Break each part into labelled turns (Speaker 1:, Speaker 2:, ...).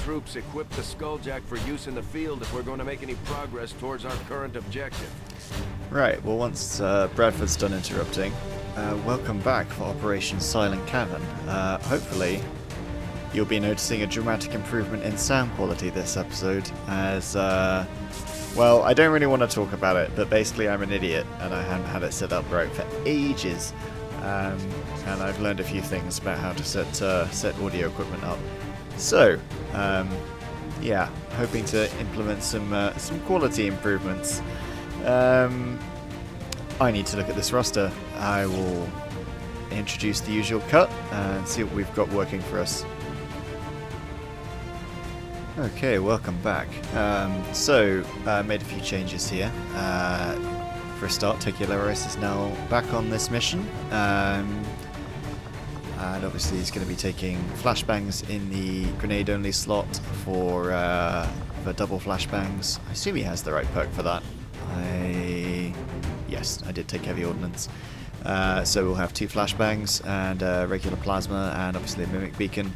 Speaker 1: troops equip the Skulljack for use in the field if we're going to make any progress towards our current objective.
Speaker 2: Right, well once Bradford's done interrupting, welcome back for Operation Silent Cavern. Hopefully you'll be noticing a dramatic improvement in sound quality this episode as, well, I don't really want to talk about it, but basically I'm an idiot and I haven't had it set up right for ages. And I've learned a few things about how to set audio equipment up. So, yeah, hoping to implement some quality improvements. I need to look at this roster. I will introduce the usual cut and see what we've got working for us. Okay, welcome back. So, made a few changes here. For a start, Tegularis is now back on this mission. And obviously he's going to be taking flashbangs in the grenade-only slot for double flashbangs. I assume he has the right perk for that. Yes, I did take heavy ordnance. So we'll have 2 flashbangs and regular plasma and obviously a mimic beacon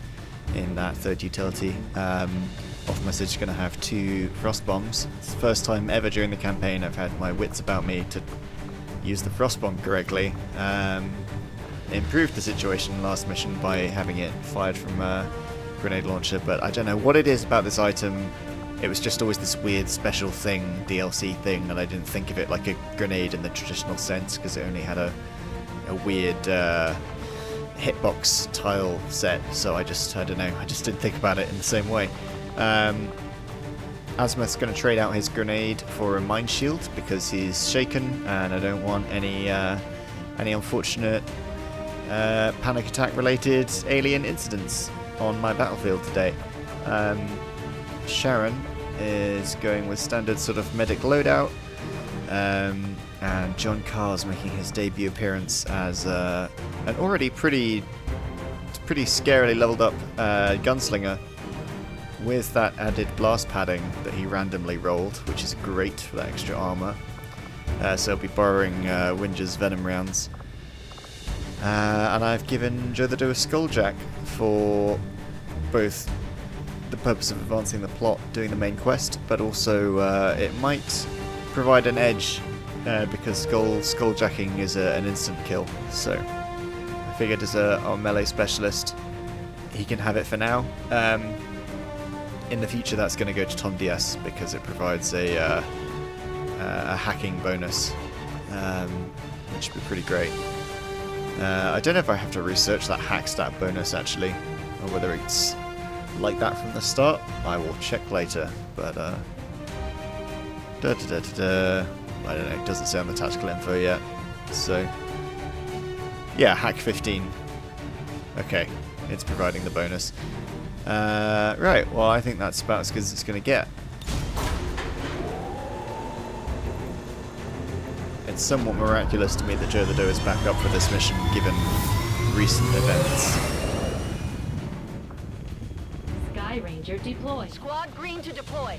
Speaker 2: in that third utility. Off message going to have 2 frost bombs. It's the first time ever during the campaign I've had my wits about me to use the frost bomb correctly. Improved the situation last mission by having it fired from a grenade launcher, but I don't know what it is about this item. It was just always this weird special thing, DLC thing, and I didn't think of it like a grenade in the traditional sense because it only had a weird hitbox tile set, so I don't know, I just didn't think about it in the same way. Azimuth's going to trade out his grenade for a mine shield because he's shaken and I don't want any unfortunate panic attack related alien incidents on my battlefield today. Sharon is going with standard sort of medic loadout, and John Carr's making his debut appearance as an already pretty scarily leveled up gunslinger with that added blast padding that he randomly rolled, which is great for that extra armor. So I'll be borrowing Winger's venom rounds. And I've given Joe the Doer Skulljack for both the purpose of advancing the plot, doing the main quest, but also it might provide an edge because Skulljacking is an instant kill. So I figured as our melee specialist, he can have it for now. In the future, that's going to go to Tom DS because it provides a hacking bonus, which would be pretty great. I don't know if I have to research that hack stat bonus actually, or whether it's like that from the start. I will check later, but I don't know, it doesn't say on the tactical info yet. So, yeah, hack 15. Okay, it's providing the bonus. Right, well I think that's about as good as it's going to get. It's somewhat miraculous to me that Joe the Doe is back up for this mission, given recent events.
Speaker 3: Sky Ranger deploy.
Speaker 4: Squad green to deploy.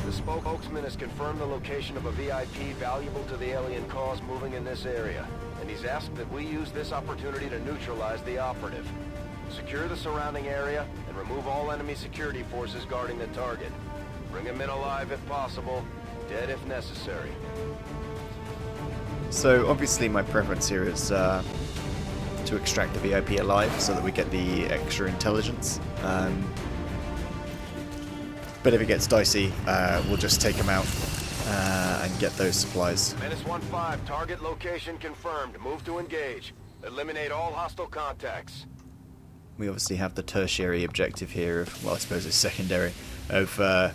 Speaker 1: The spokesman has confirmed the location of a VIP valuable to the alien cause moving in this area, and he's asked that we use this opportunity to neutralize the operative. Secure the surrounding area and remove all enemy security forces guarding the target. Bring him in alive if possible, dead if necessary.
Speaker 2: So obviously my preference here is to extract the VIP alive so that we get the extra intelligence. But if it gets dicey, we'll just take him out and get those supplies.
Speaker 1: Menace 1-5, target location confirmed. Move to engage. Eliminate all hostile contacts.
Speaker 2: We obviously have the tertiary objective here of, well, I suppose it's secondary, of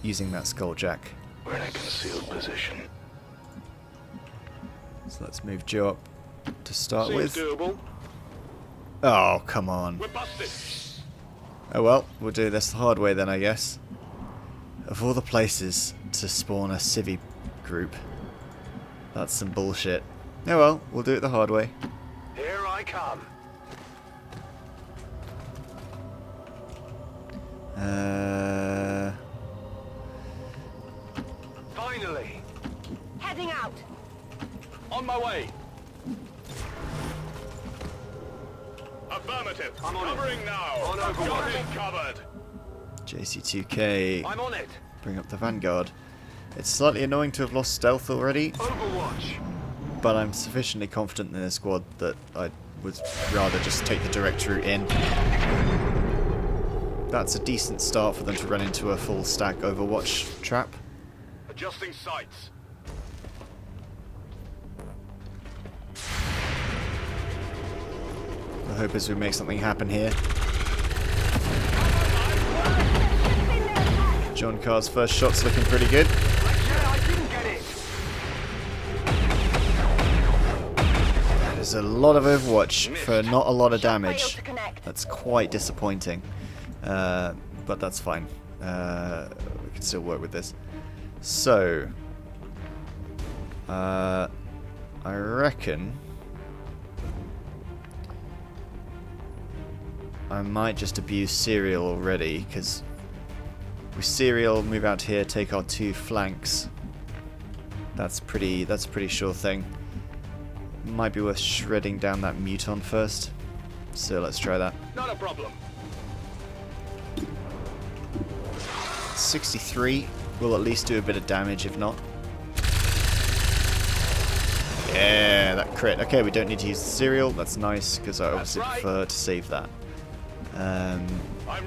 Speaker 2: using that Skulljack.
Speaker 1: We're in a concealed position.
Speaker 2: So let's move Joe up to start
Speaker 1: Seems
Speaker 2: with.
Speaker 1: doable.
Speaker 2: Oh, come on.
Speaker 1: We're busted.
Speaker 2: Oh well, we'll do this the hard way then, I guess. Of all the places to spawn a civvy group, that's some bullshit. Oh well, we'll do it the hard way.
Speaker 1: Here I come. Finally.
Speaker 4: Heading out.
Speaker 1: On my way.
Speaker 5: Affirmative.
Speaker 1: I'm on
Speaker 5: Covering
Speaker 1: it.
Speaker 5: now.
Speaker 1: On Overwatch.
Speaker 5: Got it covered.
Speaker 2: Jc2k,
Speaker 1: I'm on it.
Speaker 2: bring up the Vanguard. It's slightly annoying to have lost stealth already,
Speaker 1: Overwatch.
Speaker 2: but I'm sufficiently confident in the squad that I would rather just take the direct route in. That's a decent start for them to run into a full stack Overwatch trap.
Speaker 5: Adjusting sights.
Speaker 2: The hope is we make something happen here. John Carr's first shot's looking pretty good.
Speaker 1: I didn't get it.
Speaker 2: There's a lot of Overwatch for not a lot of
Speaker 4: Failed
Speaker 2: damage.
Speaker 4: to connect.
Speaker 2: That's quite disappointing. But that's fine. We can still work with this. So, I reckon I might just abuse Serial already, because with Serial, move out here, take our 2 flanks. That's a pretty sure thing. Might be worth shredding down that Muton first. So let's try that.
Speaker 5: Not a problem.
Speaker 2: 63 will at least do a bit of damage, if not. Yeah, that crit. Okay, we don't need to use the Serial. That's nice, because I obviously
Speaker 5: right.
Speaker 2: prefer to save that.
Speaker 5: I'm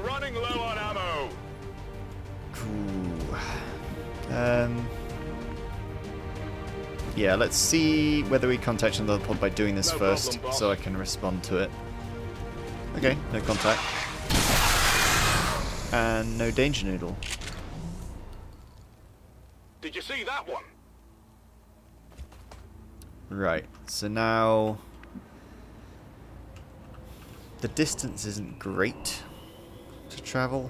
Speaker 5: running low on ammo.
Speaker 2: Cool. Yeah, let's see whether we contact another pod by doing this
Speaker 5: No
Speaker 2: first,
Speaker 5: problem, boss.
Speaker 2: so I can respond to it. Okay, no contact. And no danger noodle.
Speaker 5: Did you see that one?
Speaker 2: Right, so now the distance isn't great to travel.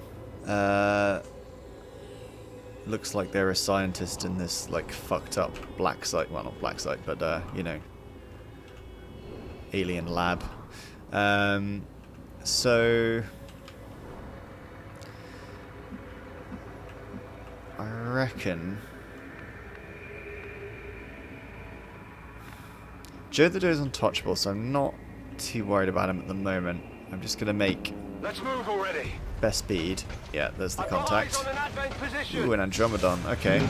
Speaker 2: Looks like they're a scientist in this like fucked up black site. Well, not black site, but you know, alien lab. So I reckon Joe the Doe's untouchable, so I'm not too worried about him at the moment. I'm just gonna make
Speaker 1: Let's move already.
Speaker 2: best speed. Yeah, there's the
Speaker 1: I've got eyes
Speaker 2: contact.
Speaker 1: on an advanced position.
Speaker 2: Ooh, an Andromedon. Okay.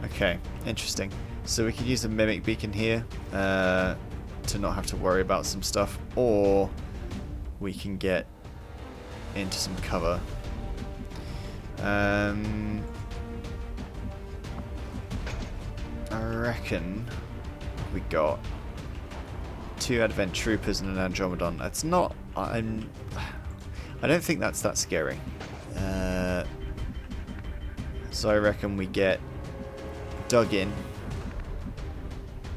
Speaker 2: Okay, interesting. So we could use the Mimic Beacon here to not have to worry about some stuff, or we can get into some cover. I reckon we got 2 Advent Troopers and an Andromedon. That's not... I don't think that's that scary. So I reckon we get dug in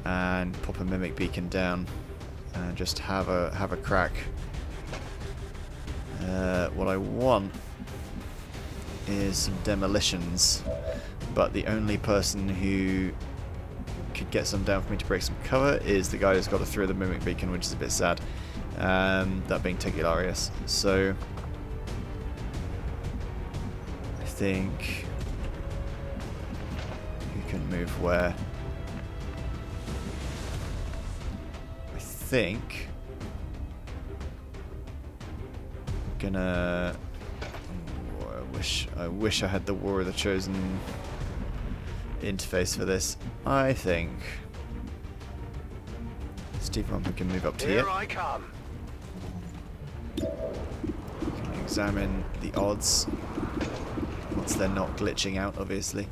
Speaker 2: and pop a Mimic Beacon down and just have a crack. What I want is some demolitions, but the only person who could get some down for me to break some cover is the guy who's got to throw the Mimic Beacon, which is a bit sad. That being Tegularius. So I think you can move where. I think I'm gonna. I wish I had the War of the Chosen interface for this. I think Steve Romper can move up to here.
Speaker 1: Here I come.
Speaker 2: Can examine the odds once they're not glitching out, obviously.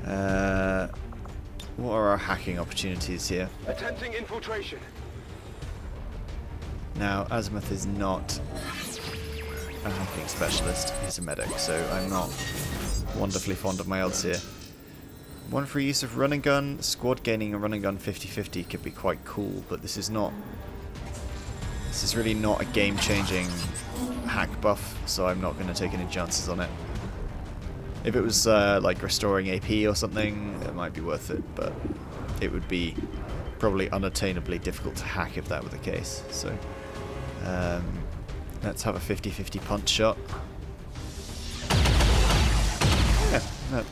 Speaker 2: What are our hacking opportunities here?
Speaker 1: Attempting infiltration.
Speaker 2: Now, Azimuth is not a hacking specialist, he's a medic, so I'm not wonderfully fond of my odds here. One free use of run and gun. Squad gaining a run and gun 50-50 could be quite cool, but this is not... This is really not a game-changing hack buff, so I'm not going to take any chances on it. If it was like restoring AP or something, it might be worth it, but it would be probably unattainably difficult to hack if that were the case. So let's have a 50-50 punch shot. Yeah, that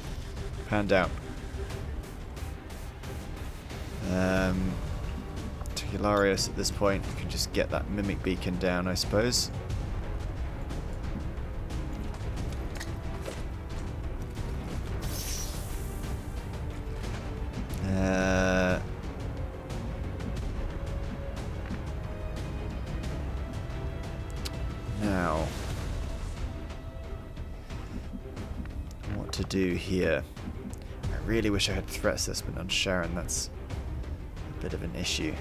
Speaker 2: panned out. Hilarious at this point. You can just get that mimic beacon down, I suppose. Now, what to do here? I really wish I had threat assessment on Sharon. That's a bit of an issue.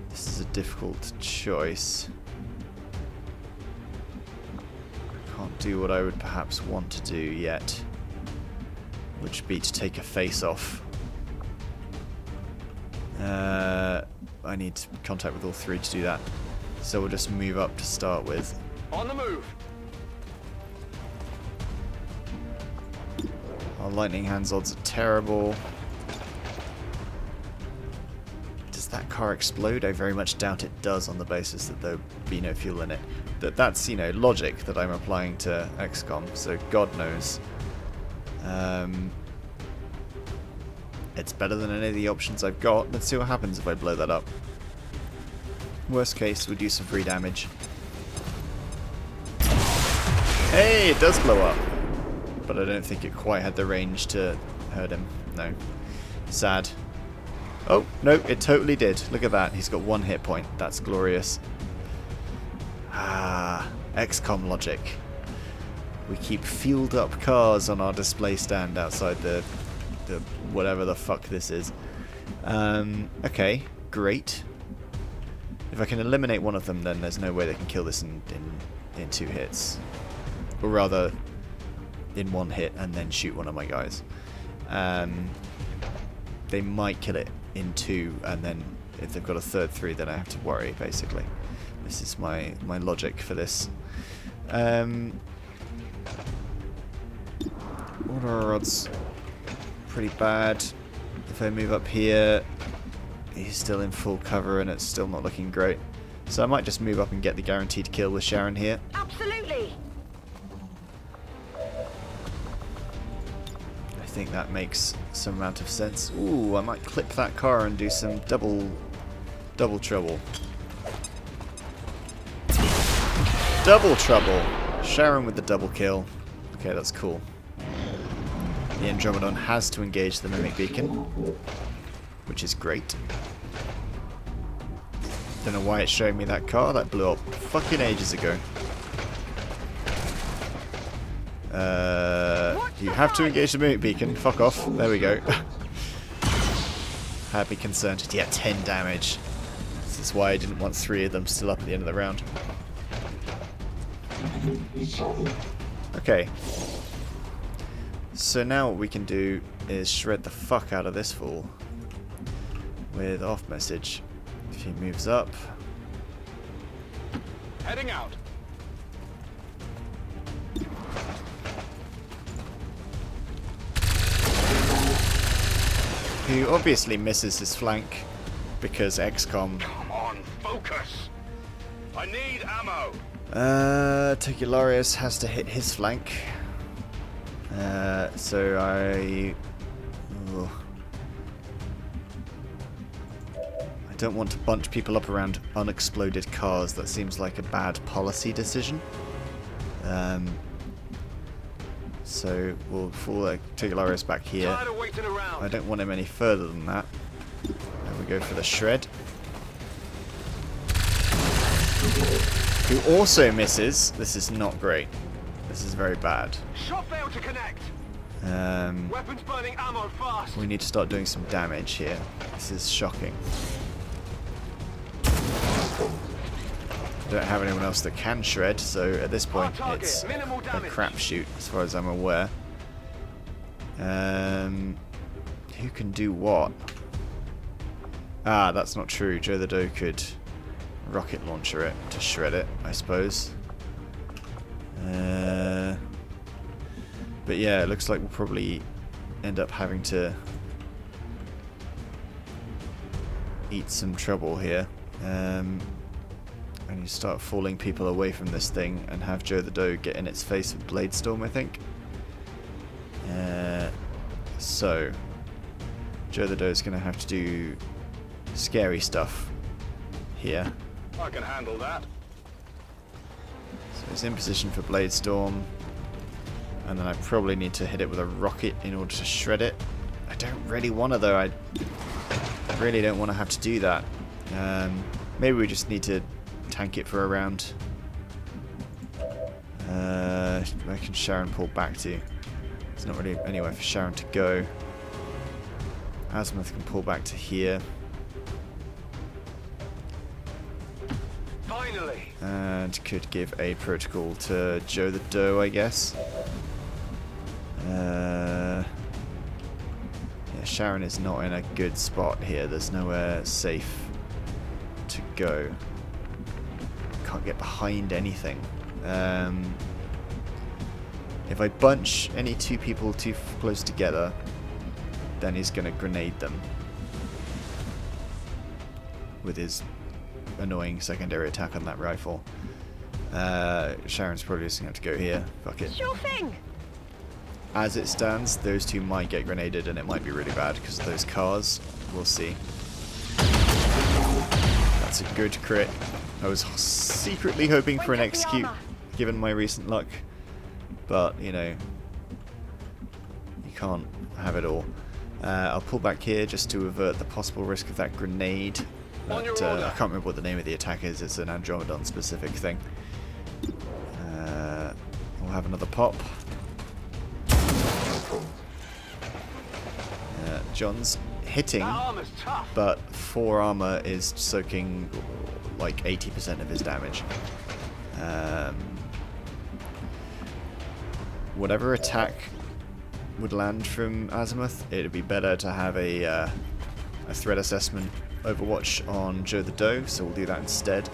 Speaker 2: This is a difficult choice. I can't do what I would perhaps want to do yet, which would be to take a face off. I need contact with all three to do that, so we'll just move up to start with.
Speaker 1: On the move.
Speaker 2: Our lightning hands odds are terrible. Does that car explode? I very much doubt it does, on the basis that there'll be no fuel in it. That's, you know, logic that I'm applying to XCOM, so God knows. It's better than any of the options I've got. Let's see what happens if I blow that up. Worst case, we do some free damage. Hey, it does blow up. But I don't think it quite had the range to hurt him. No. Sad. Oh, no, it totally did. Look at that. He's got 1 hit point. That's glorious. Ah, XCOM logic. We keep fueled up cars on our display stand outside the whatever the fuck this is. Okay, great. If I can eliminate one of them, then there's no way they can kill this in 2 hits. Or rather, in 1 hit and then shoot one of my guys. They might kill it in 2, and then if they've got a third 3, then I have to worry, basically. This is my logic for this. What are our odds? Pretty bad. If I move up here, he's still in full cover and it's still not looking great. So I might just move up and get the guaranteed kill with Sharon here.
Speaker 4: Absolutely.
Speaker 2: I think that makes some amount of sense. Ooh, I might clip that car and do some double trouble. Double trouble! Sharon with the double kill. Okay, that's cool. The Andromedon has to engage the Mimic Beacon, which is great. Don't know why it's showing me that car. That blew up fucking ages ago. You have to engage the Mimic Beacon. Fuck off. There we go. Had me concerned. Yeah, 10 damage. This is why I didn't want 3 of them still up at the end of the round. Okay. So now what we can do is shred the fuck out of this fool with off message. If he moves up.
Speaker 5: Heading out.
Speaker 2: Who obviously misses his flank because XCOM.
Speaker 5: Come on, focus. I need ammo.
Speaker 2: Tegularius has to hit his flank. So I don't want to bunch people up around unexploded cars. That seems like a bad policy decision. So we'll fall Tegularius back here. I don't want him any further than that. There we go for the shred. Who also misses. This is not great. This is very bad.
Speaker 1: Shot failed to connect. Weapons burning ammo fast.
Speaker 2: We need to start doing some damage here. This is shocking. I don't have anyone else that can shred, so at this point it's a crapshoot as far as I'm aware. Who can do what? Ah, that's not true. Joe the Doe could rocket launcher it to shred it, I suppose. But yeah, it looks like we'll probably end up having to eat some trouble here. And you start falling people away from this thing and have Joe the Doe get in its face with Bladestorm, I think. So, Joe the Doe is going to have to do scary stuff here.
Speaker 5: I can handle that.
Speaker 2: So it's in position for Bladestorm. And then I probably need to hit it with a rocket in order to shred it. I don't really want to, though. I really don't want to have to do that. Maybe we just need to tank it for a round. Where can Sharon pull back to? There's not really anywhere for Sharon to go. Azimuth can pull back to here.
Speaker 1: Finally!
Speaker 2: And could give a protocol to Joe the Doe, I guess. Yeah, Sharon is not in a good spot here. There's nowhere safe to go. Can't get behind anything. If I bunch any two people too close together, then he's going to grenade them with his annoying secondary attack on that rifle. Sharon's probably just going to have to go here. Fuck it.
Speaker 4: Sure thing.
Speaker 2: As it stands, those two might get grenaded and it might be really bad because of those cars. We'll see. That's a good crit. I was secretly hoping for an execute, given my recent luck. But, you know, you can't have it all. I'll pull back here just to avert the possible risk of that grenade. But, I can't remember what the name of the attack is. It's an Andromedon specific thing. We'll have another pop. John's hitting, but 4 armor is soaking like 80% of his damage. Whatever attack would land from Azimuth, it would be better to have a threat assessment Overwatch on Joe the Doe, so we'll do that instead.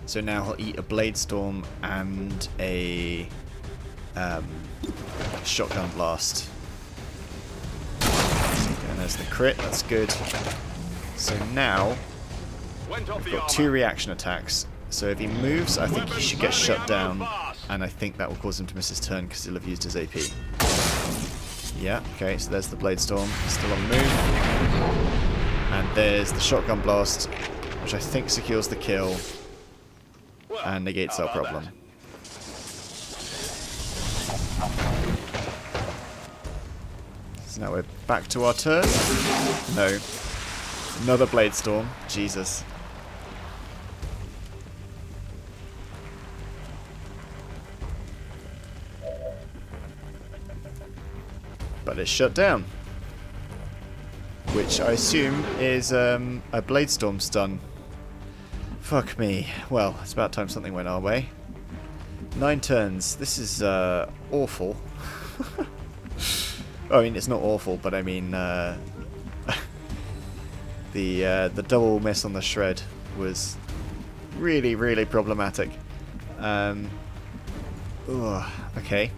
Speaker 2: So now he'll eat a Bladestorm and a shotgun blast. And there's the crit, that's good. So now we've got 2 reaction attacks. So if he moves, I think he should get shut down, and I think that will cause him to miss his turn because he'll have used his AP. Yeah, okay, so there's the Bladestorm, still on the move. And there's the shotgun blast, which I think secures the kill and negates our problem. So now we're back to our turn. No. Another Bladestorm. Jesus. But it's shut down. Which I assume is a Bladestorm stun. Fuck me. Well, it's about time something went our way. 9 turns. This is awful. I mean, it's not awful, but I mean, the double miss on the shred was really, really problematic. Okay,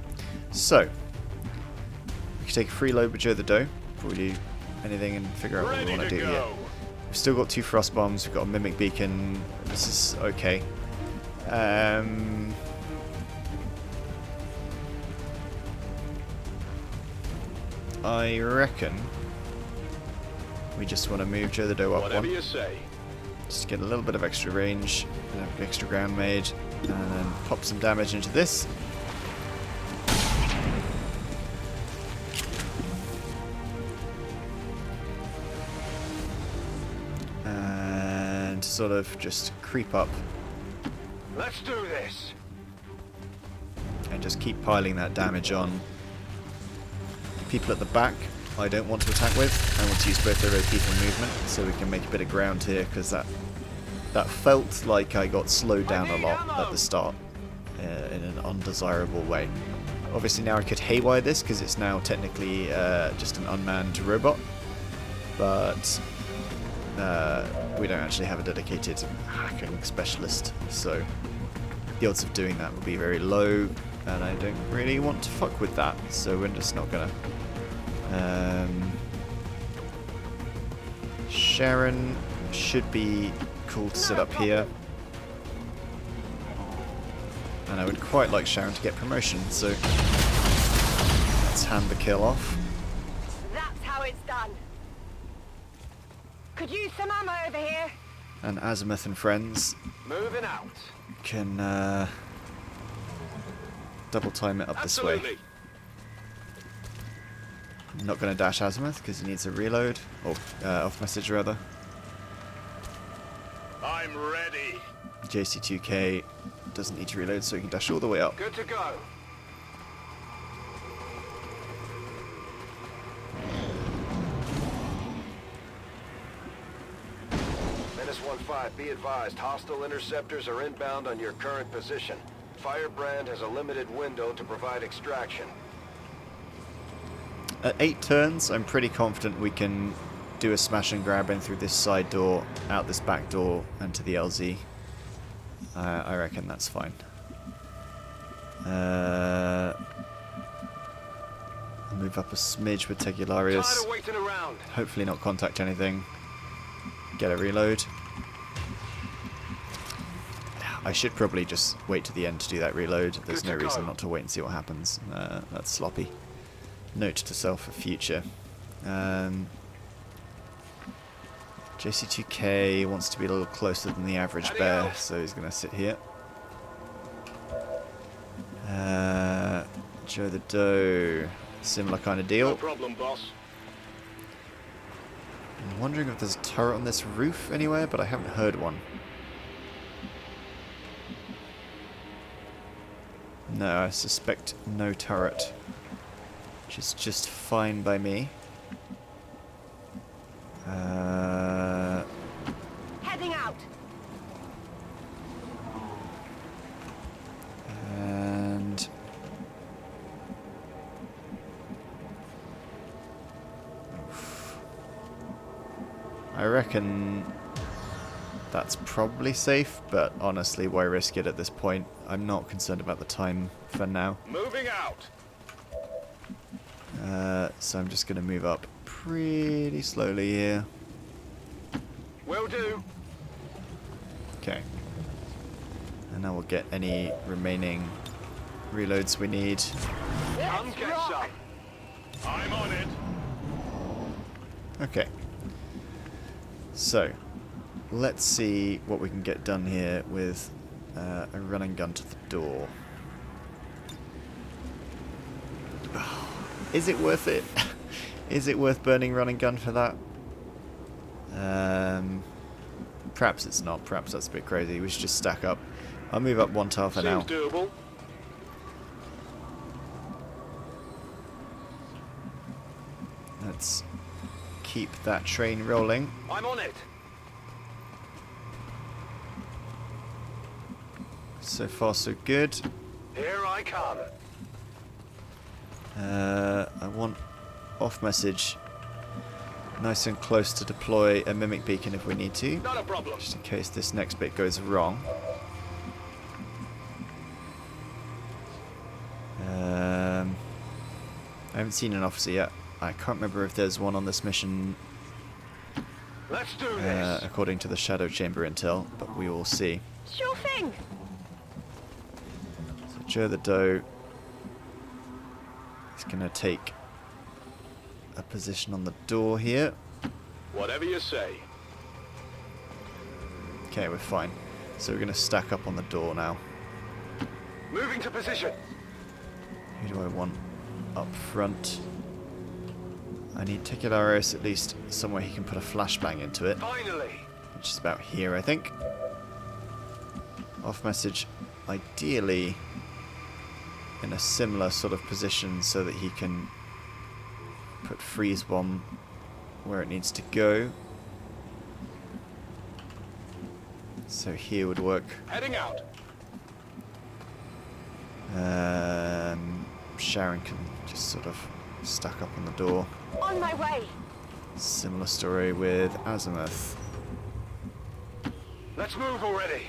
Speaker 2: so we can take a free load with Joe the Doe before we do anything and figure out what we want to do here. We've still got 2 frost bombs. We've got a mimic beacon. This is okay. I reckon we just want to move Joe the Doe up
Speaker 5: Whatever
Speaker 2: one.
Speaker 5: you say.
Speaker 2: Just get a little bit of extra range, extra ground made, and then pop some damage into this. And sort of just creep up
Speaker 1: Let's do this.
Speaker 2: and just keep piling that damage on. People at the back I don't want to attack with. I want to use both their AP for movement so we can make a bit of ground here, because that felt like I got slowed down a lot at the start in an undesirable way. Obviously now I could haywire this because it's now technically just an unmanned robot, but we don't actually have a dedicated hacking specialist, so the odds of doing that would be very low, and I don't really want to fuck with that, so we're just not gonna. Sharon should be cool to sit up here. And I would quite like Sharon to get promotion, so let's hand the kill off.
Speaker 4: That's how it's done. Could use some ammo over here.
Speaker 2: And Azimuth and friends
Speaker 1: Moving out.
Speaker 2: can double time it up this way.
Speaker 5: Absolutely.
Speaker 2: I'm not going to dash Azimuth because he needs a reload, or off message rather.
Speaker 5: I'm ready.
Speaker 2: Jc2k doesn't need to reload, so he can dash all the way up.
Speaker 1: Good to go. Menace 1-5, be advised, hostile interceptors are inbound on your current position. Firebrand has a limited window to provide extraction.
Speaker 2: At 8 turns, I'm pretty confident we can do a smash and grab in through this side door, out this back door, and to the LZ. I reckon that's fine. Move up a smidge with Tegularius.
Speaker 1: Tired of waiting around.
Speaker 2: Hopefully not contact anything. Get a reload. I should probably just wait to the end to do that reload. There's no reason not to wait and see what happens. That's sloppy. Note to self for future. Jc2k wants to be a little closer than the average bear, so he's going to sit here. Joe the Doe, similar kind of deal.
Speaker 5: No problem, boss.
Speaker 2: I'm wondering if there's a turret on this roof anywhere, but I haven't heard one. No, I suspect no turret, which is just fine by me.
Speaker 4: Heading out.
Speaker 2: And I reckon that's probably safe, but honestly, why risk it at this point? I'm not concerned about the time for now.
Speaker 5: Moving out.
Speaker 2: So I'm just going to move up pretty slowly here.
Speaker 1: Will do.
Speaker 2: Okay. And now we'll get any remaining reloads we need.
Speaker 1: Come get some.
Speaker 5: I'm on it.
Speaker 2: Okay. So, let's see what we can get done here with a running gun to the door. Is it worth it? Is it worth burning running gun for that? Perhaps it's not. Perhaps that's a bit crazy. We should just stack up. I'll move up one tile for now.
Speaker 5: Seems doable.
Speaker 2: Let's keep that train rolling.
Speaker 1: I'm on it.
Speaker 2: So far, so good.
Speaker 1: Here I come.
Speaker 2: I want off message nice and close to deploy a mimic beacon if we need to,
Speaker 5: Not a problem.
Speaker 2: just in case this next bit goes wrong. I haven't seen an officer yet. I can't remember if there's one on this mission
Speaker 1: Let's do this.
Speaker 2: according to the Shadow Chamber intel, but we will see.
Speaker 4: Sure thing.
Speaker 2: So Joe the Doe is going to take a position on the door here.
Speaker 5: Whatever you say.
Speaker 2: Okay, we're fine. So we're going to stack up on the door now.
Speaker 1: Moving to position.
Speaker 2: Who do I want up front? I need Tegularius at least somewhere he can put a flashbang into it,
Speaker 1: Finally.
Speaker 2: which is about here, I think. Off message, ideally in a similar sort of position so that he can put freeze bomb where it needs to go. So here would work.
Speaker 5: Heading out.
Speaker 2: Sharon can just sort of stack up on the door.
Speaker 4: On my way.
Speaker 2: Similar story with Azimuth.
Speaker 1: Let's move already.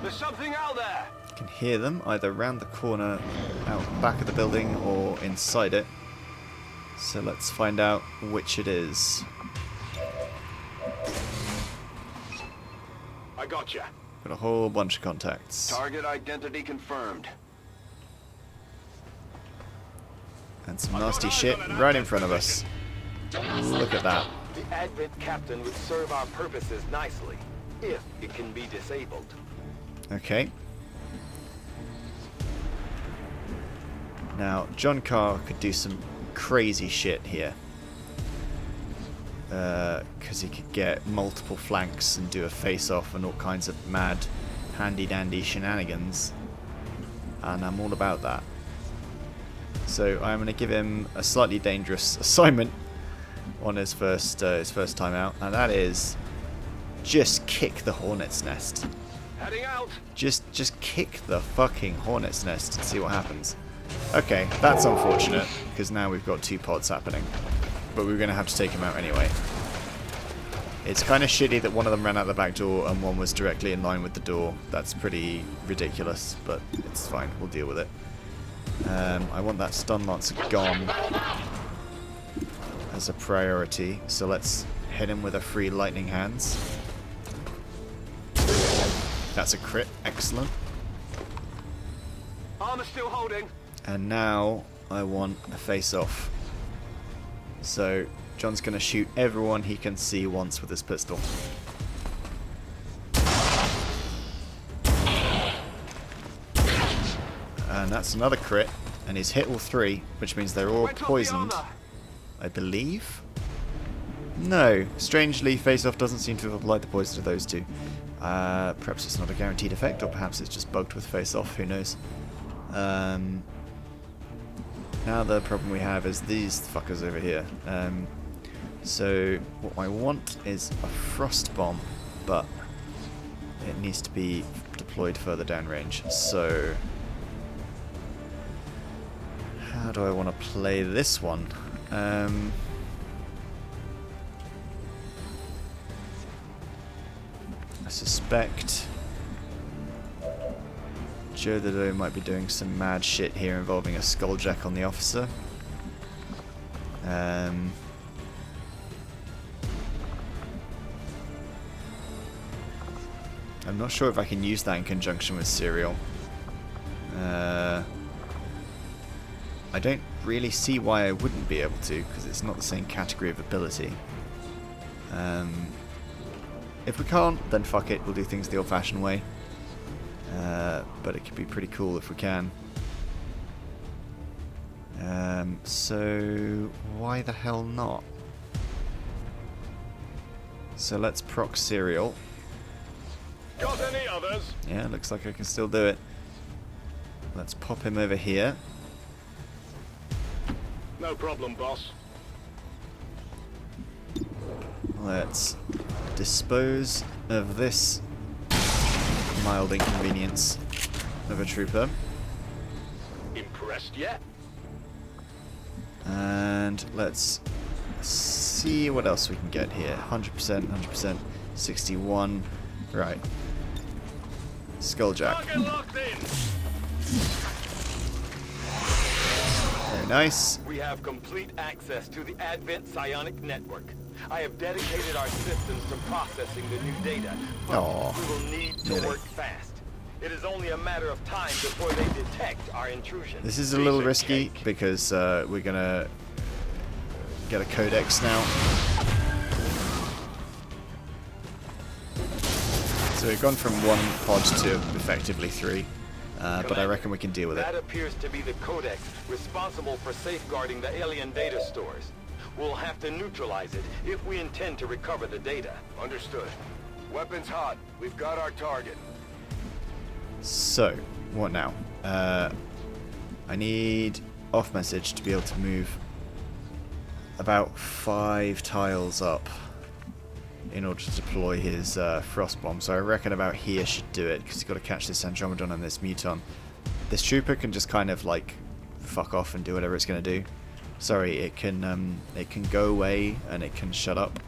Speaker 1: There's something out there.
Speaker 2: You can hear them either round the corner, out back of the building, or inside it. So let's find out which it is.
Speaker 5: I gotcha.
Speaker 2: Got a whole bunch of contacts.
Speaker 1: Target identity confirmed.
Speaker 2: And some nasty shit right in front of us. Look at that.
Speaker 6: The Advent captain would serve our purposes nicely, if it can be disabled.
Speaker 2: Okay. Now, John Carr could do some crazy shit here. Because he could get multiple flanks and do a face-off and all kinds of mad, handy-dandy shenanigans. And I'm all about that. So I'm going to give him a slightly dangerous assignment on his first time out, and that is just kick the Hornet's nest.
Speaker 5: Heading out.
Speaker 2: Just kick the fucking Hornet's nest and see what happens. Okay, that's unfortunate, because now we've got 2 pods happening. But we're going to have to take him out anyway. It's kind of shitty that one of them ran out the back door and one was directly in line with the door. That's pretty ridiculous, but it's fine. We'll deal with it. I want that stun lancer gone as a priority, so let's hit him with a free lightning hands. That's a crit. Excellent.
Speaker 5: Armor still holding.
Speaker 2: And now I want a face-off. So John's going to shoot everyone he can see once with his pistol. And that's another crit. And he's hit all 3, which means they're all poisoned, I believe? No. Strangely, face-off doesn't seem to have applied the poison to those 2. Perhaps it's not a guaranteed effect, or perhaps it's just bugged with face-off, who knows. Now the problem we have is these fuckers over here. So what I want is a frost bomb, but it needs to be deployed further downrange. So how do I want to play this one? I suspect Joe the Doe might be doing some mad shit here involving a skulljack on the officer. I'm not sure if I can use that in conjunction with Serial. I don't really see why I wouldn't be able to, because it's not the same category of ability. If we can't, then fuck it, we'll do things the old-fashioned way. But it could be pretty cool if we can. So why the hell not? So let's proc Serial.
Speaker 5: Got any others?
Speaker 2: Yeah, looks like I can still do it. Let's pop him over here.
Speaker 5: No problem, boss.
Speaker 2: Let's dispose of this mild inconvenience of a trooper.
Speaker 5: Impressed yet?
Speaker 2: And let's see what else we can get here. 100%, 100%, 61. Right. Skulljack.
Speaker 5: Target locked in.
Speaker 2: Very nice.
Speaker 6: We have complete access to the Advent psionic network. I have dedicated our systems to processing the new data, but
Speaker 2: Aw,
Speaker 6: we will need to
Speaker 2: really?
Speaker 6: work fast. It is only a matter of time before they detect our intrusion.
Speaker 2: This is a little risky because we're gonna get a Codex now. So we've gone from 1 pod to effectively 3, but I reckon we can deal with it.
Speaker 6: That appears to be the Codec responsible for safeguarding the alien data stores. We'll have to neutralize it if we intend to recover the data.
Speaker 1: Understood. Weapons hot. We've got our target.
Speaker 2: So, what now? I need off message to be able to move about 5 tiles up in order to deploy his frost bomb. So I reckon about here should do it, because he's got to catch this Andromedon and this Muton. This trooper can just kind of like fuck off and do whatever it's going to do. Sorry, it can go away and it can shut up.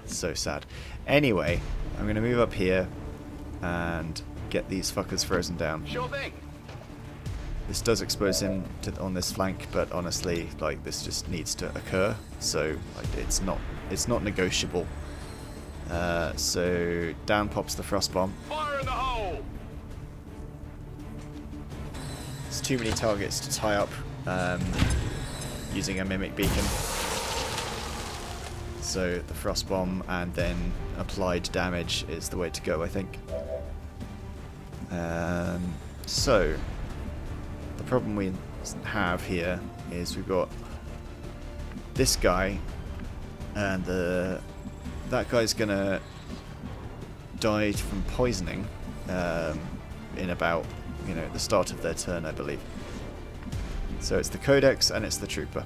Speaker 2: So sad. Anyway, I'm going to move up here and get these fuckers frozen down.
Speaker 5: Sure thing.
Speaker 2: This does expose him on this flank, but honestly, like, this just needs to occur. So like, it's not negotiable. So down pops the frost bomb.
Speaker 5: Fire in the hole!
Speaker 2: There's too many targets to tie up using a mimic beacon. So the frost bomb and then applied damage is the way to go, I think. So the problem we have here is we've got this guy, and that guy's gonna die from poisoning in about, you know, the start of their turn, I believe. So it's the Codex and it's the Trooper.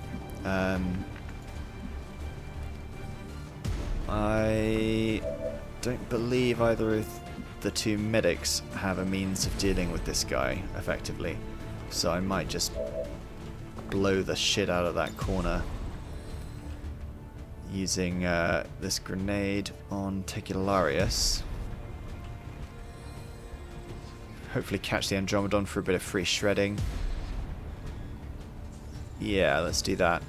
Speaker 2: I don't believe either of the two medics have a means of dealing with this guy effectively, so I might just blow the shit out of that corner using this grenade on Tecularius. Hopefully catch the Andromedon for a bit of free shredding. Yeah, let's do that.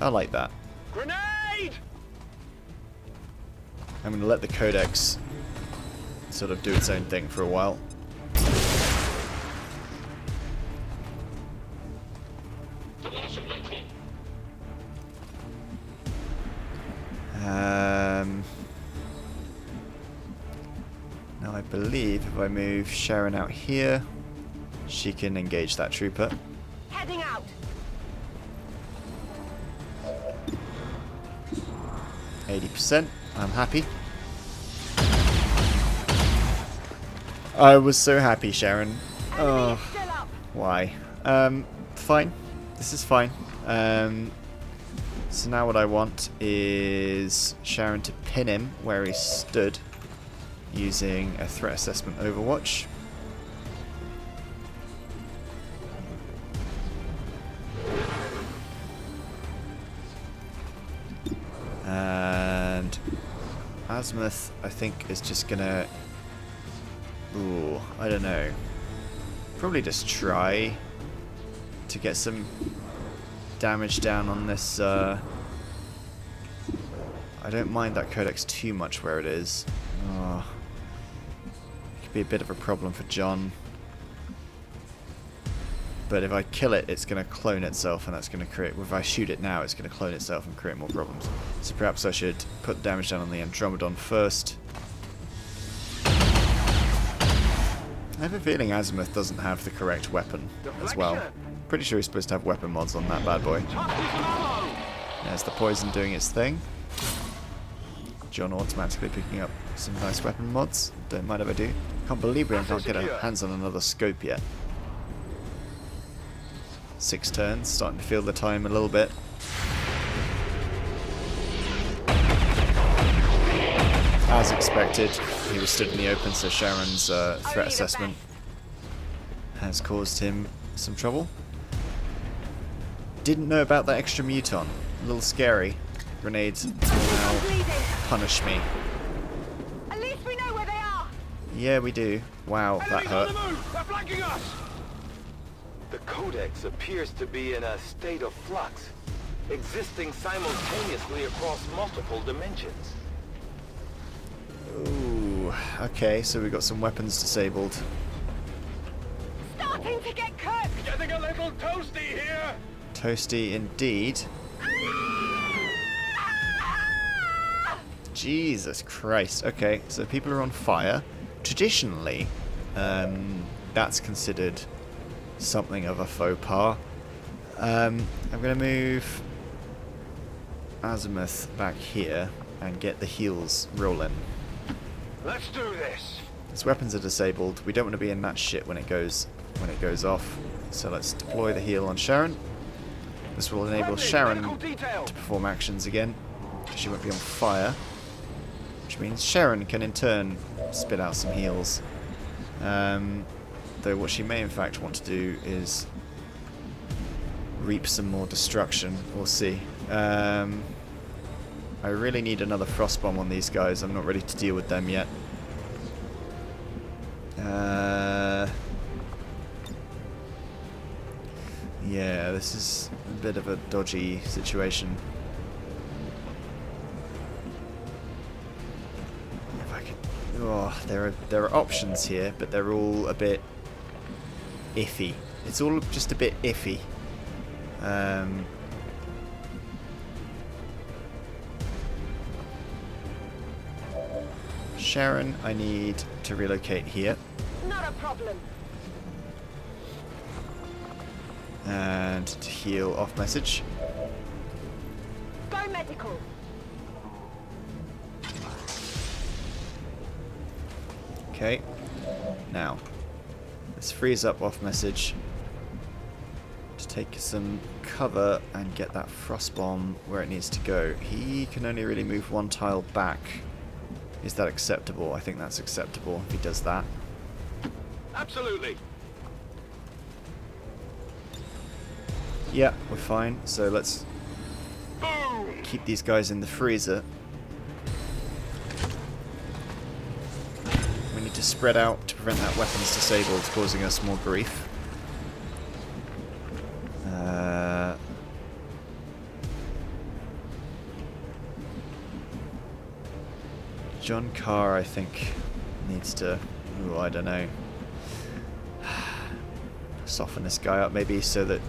Speaker 2: I like that.
Speaker 5: Grenade!
Speaker 2: I'm going to let the Codex sort of do its own thing for a while. Now I believe if I move Sharon out here, she can engage that trooper.
Speaker 4: Heading out.
Speaker 2: 80%. I'm happy. I was so happy, Sharon.
Speaker 4: Enemy is still up.
Speaker 2: Why? Fine. This is fine. So now what I want is Sharon to pin him where he stood using a threat assessment overwatch. And Azimuth, I think, is just gonna... Ooh, I don't know. Probably just try to get some damage down on this. I don't mind that Codex too much where it is. Oh, it could be a bit of a problem for John. But if I kill it, it's going to clone itself, and that's going to create... If I shoot it now, it's going to clone itself and create more problems. So perhaps I should put the damage down on the Andromedon first. I have a feeling Azimuth doesn't have the correct weapon as well. Pretty sure he's supposed to have weapon mods on that bad boy. There's the poison doing its thing. John automatically picking up some nice weapon mods. Don't mind if I do. Can't believe we can't get our hands on another scope yet. 6 turns, starting to feel the time a little bit. As expected, he was stood in the open, so Sharon's threat assessment has caused him some trouble. Didn't know about that extra muton. A little scary. Grenades will now punish me.
Speaker 4: At least we know where they are.
Speaker 2: Yeah, we do. Wow, that
Speaker 5: Enemies on
Speaker 2: hurt.
Speaker 5: the move! They're flanking us!
Speaker 6: The Codex appears to be in a state of flux, existing simultaneously across multiple dimensions.
Speaker 2: Ooh, okay, so we got some weapons disabled.
Speaker 4: Starting to get cooked.
Speaker 5: Getting a little toasty here!
Speaker 2: Toasty indeed. Jesus Christ. Okay, so people are on fire. Traditionally, that's considered something of a faux pas. I'm going to move Azimuth back here and get the heals rolling.
Speaker 5: Let's do this!
Speaker 2: His weapons are disabled. We don't want to be in that shit when it goes off. So let's deploy the heal on Sharon. This will enable Sharon to perform actions again, because she won't be on fire. Which means Sharon can in turn spit out some heals. Though what she may in fact want to do is reap some more destruction. We'll see. I really need another frostbomb on these guys. I'm not ready to deal with them yet. Yeah, this is a bit of a dodgy situation. If I could... Oh, there are options here, but they're all a bit iffy. It's all just a bit iffy. Sharon, I need to relocate here.
Speaker 4: Not a problem.
Speaker 2: And to heal off message.
Speaker 4: Go medical.
Speaker 2: Okay. Now, let's freeze up off message to take some cover and get that frost bomb where it needs to go. He can only really move one tile back. Is that acceptable? I think that's acceptable if he does that.
Speaker 5: Absolutely.
Speaker 2: Yeah, we're fine. So let's
Speaker 5: Boom!
Speaker 2: keep these guys in the freezer. We need to spread out to prevent that weapons disabled causing us more grief. John Carr, I think, needs to... Ooh, I don't know. Soften this guy up maybe so that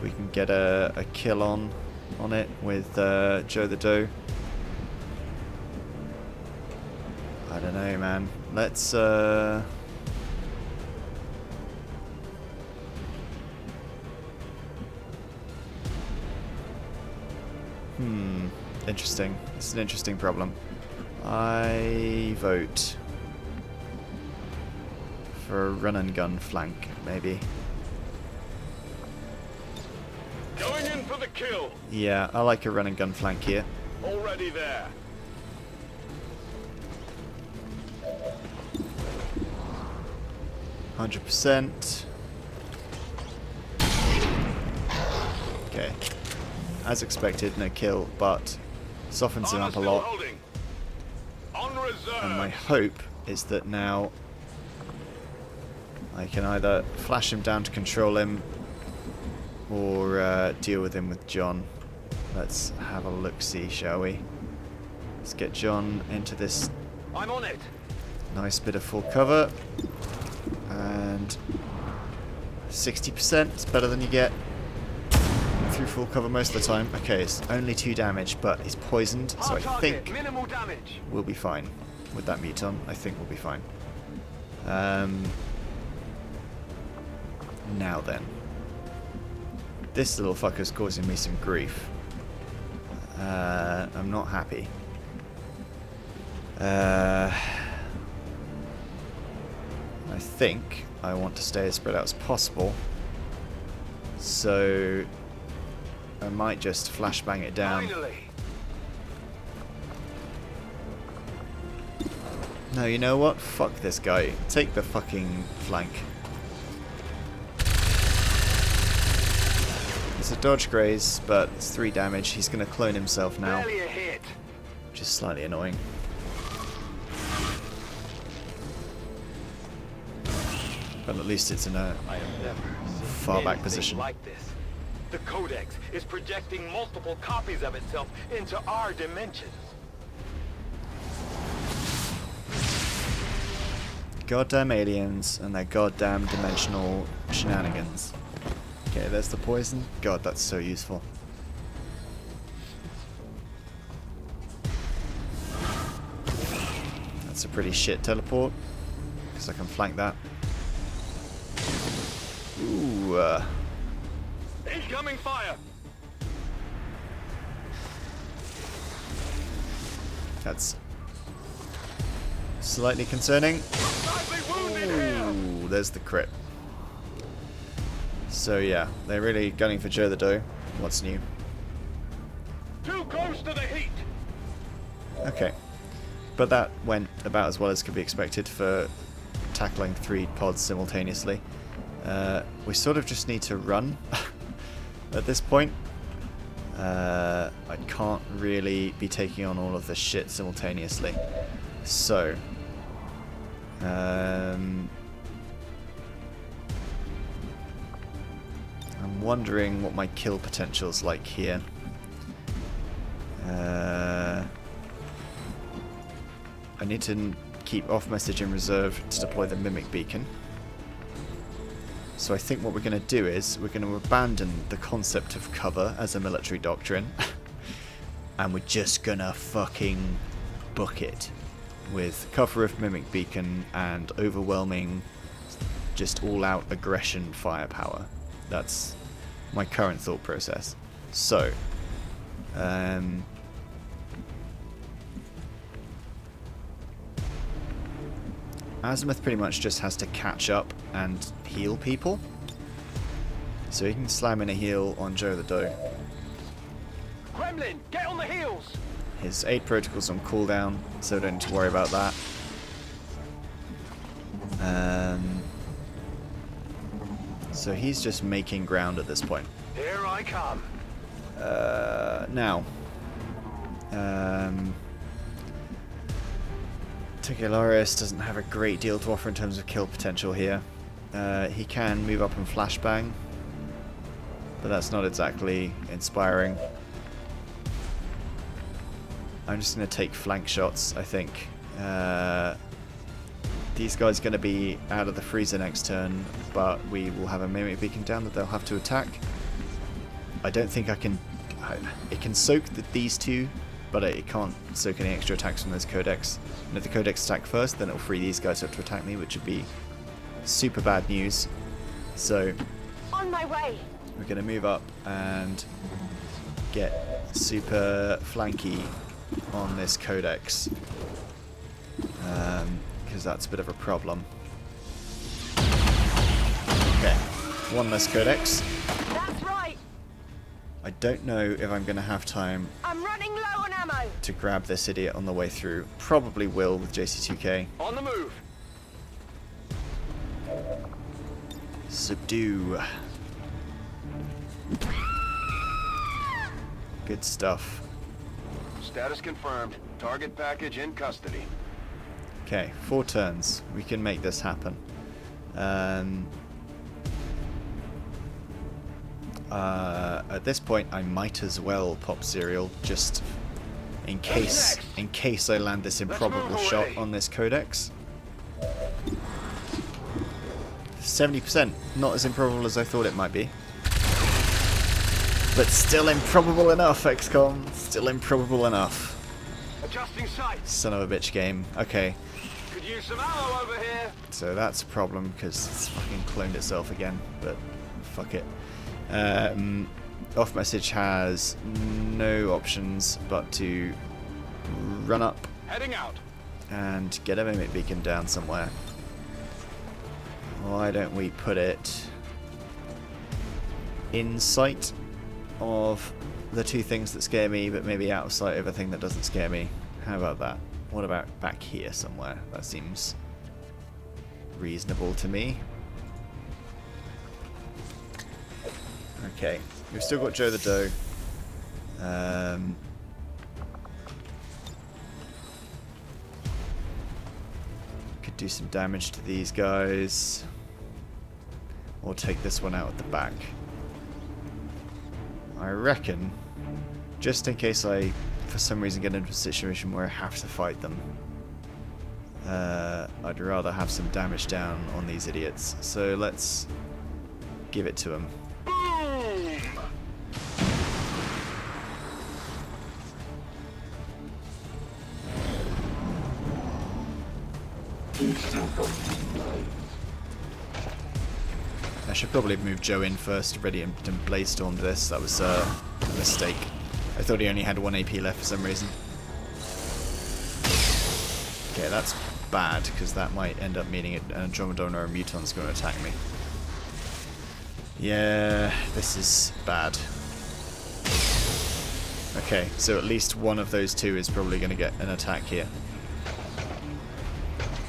Speaker 2: we can get a kill on it with Joe the Doe. I don't know, man. Let's interesting. This is an interesting problem. I vote for a run and gun flank, maybe.
Speaker 5: Going in for the kill.
Speaker 2: Yeah, I like a run and gun flank here.
Speaker 5: Already there.
Speaker 2: %. Okay. As expected, no kill, but softens him up a lot.
Speaker 5: Holding. On reserve.
Speaker 2: And my hope is that now I can either flash him down to control him or deal with him with John. Let's have a look-see, shall we? Let's get John into this
Speaker 6: I'm on it.
Speaker 2: nice bit of full cover. And 60% is better than you get through full cover most of the time. Okay, it's only 2 damage, but he's poisoned, so I think
Speaker 6: Minimal damage.
Speaker 2: we'll be fine with that muton. I think we'll be fine. Now then. This little fucker's causing me some grief. I'm not happy. I think I want to stay as spread out as possible. So I might just flashbang it down.
Speaker 6: Finally.
Speaker 2: No, you know what? Fuck this guy. Take the fucking flank. It's a dodge graze, but it's 3 damage. He's going to clone himself now,
Speaker 6: Barely a hit.
Speaker 2: which is slightly annoying. But at least it's in a
Speaker 6: I have never seen
Speaker 2: far back
Speaker 6: anything
Speaker 2: position.
Speaker 6: like this. The Codex is projecting multiple copies of itself into our dimensions.
Speaker 2: Goddamn aliens and their goddamn dimensional shenanigans. Okay, there's the poison. God, that's so useful. That's a pretty shit teleport, because I can flank that. Ooh,
Speaker 5: Incoming fire.
Speaker 2: that's slightly concerning.
Speaker 5: Badly wounded here.
Speaker 2: Ooh, there's the crit. So yeah, they're really gunning for Joe the Doe. What's new?
Speaker 5: Too close to the heat.
Speaker 2: Okay. But that went about as well as could be expected for tackling 3 pods simultaneously. We sort of just need to run at this point. I can't really be taking on all of this shit simultaneously. So, I'm I'm wondering what my kill potential's like here. I need to keep off message in reserve to deploy the mimic beacon. So I think what we're going to do is we're going to abandon the concept of cover as a military doctrine. And we're just going to fucking book it with cover of mimic beacon and overwhelming, just all-out aggression firepower. That's my current thought process. So, Azimuth pretty much just has to catch up and heal people. So he can slam in a heal on Joe the Doe.
Speaker 1: Gremlin, get on the heels!
Speaker 2: His aid protocol's on cooldown, so don't need to worry about that. So he's just making ground at this point.
Speaker 1: Here I come.
Speaker 2: Now, Tegelaris doesn't have a great deal to offer in terms of kill potential here. He can move up and flashbang, but that's not exactly inspiring. I'm just going to take flank shots, I think. These guys are going to be out of the freezer next turn, but we will have a mimic beacon down that they'll have to attack. I don't think I can... It can soak these two, but it can't soak any extra attacks from those codecs. And if the codecs attack first, then it'll free these guys up to attack me, which would be super bad news. So
Speaker 4: On my way.
Speaker 2: we're going to move up and get super flanky on this codex, because that's a bit of a problem. Okay, one less codex.
Speaker 4: That's right.
Speaker 2: I don't know if I'm going to have time
Speaker 4: I'm running low on ammo.
Speaker 2: to grab this idiot on the way through. Probably will with Jc2k.
Speaker 1: On the move.
Speaker 2: Subdue. Good stuff.
Speaker 1: Status confirmed. Target package in custody.
Speaker 2: Okay, 4 turns. We can make this happen. At this point, I might as well pop Serial just in case I land this improbable shot on this codex. 70%, not as improbable as I thought it might be. But still improbable enough, XCOM. Still improbable enough.
Speaker 1: Adjusting sights.
Speaker 2: Son of a bitch game. Okay,
Speaker 1: Could use some ammo over here.
Speaker 2: so that's a problem because it's fucking cloned itself again, but fuck it. Off message has no options but to run up
Speaker 5: Heading out.
Speaker 2: and get a mimic beacon down somewhere. Why don't we put it in sight of the two things that scare me, but maybe out of sight of a thing that doesn't scare me? How about that? What about back here somewhere? That seems reasonable to me. Okay, we've still got Joe the Doe. Could do some damage to these guys, or take this one out at the back. I reckon, just in case I, for some reason, get into a situation where I have to fight them, I'd rather have some damage down on these idiots. So let's give it to them. I should probably have moved Joe in first, ready and blaze-stormed this. That was a mistake. I thought he only had 1 AP left for some reason. Okay, that's bad, because that might end up meaning an Andromedon or a Muton's going to attack me. Yeah, this is bad. Okay, so at least one of those two is probably going to get an attack here.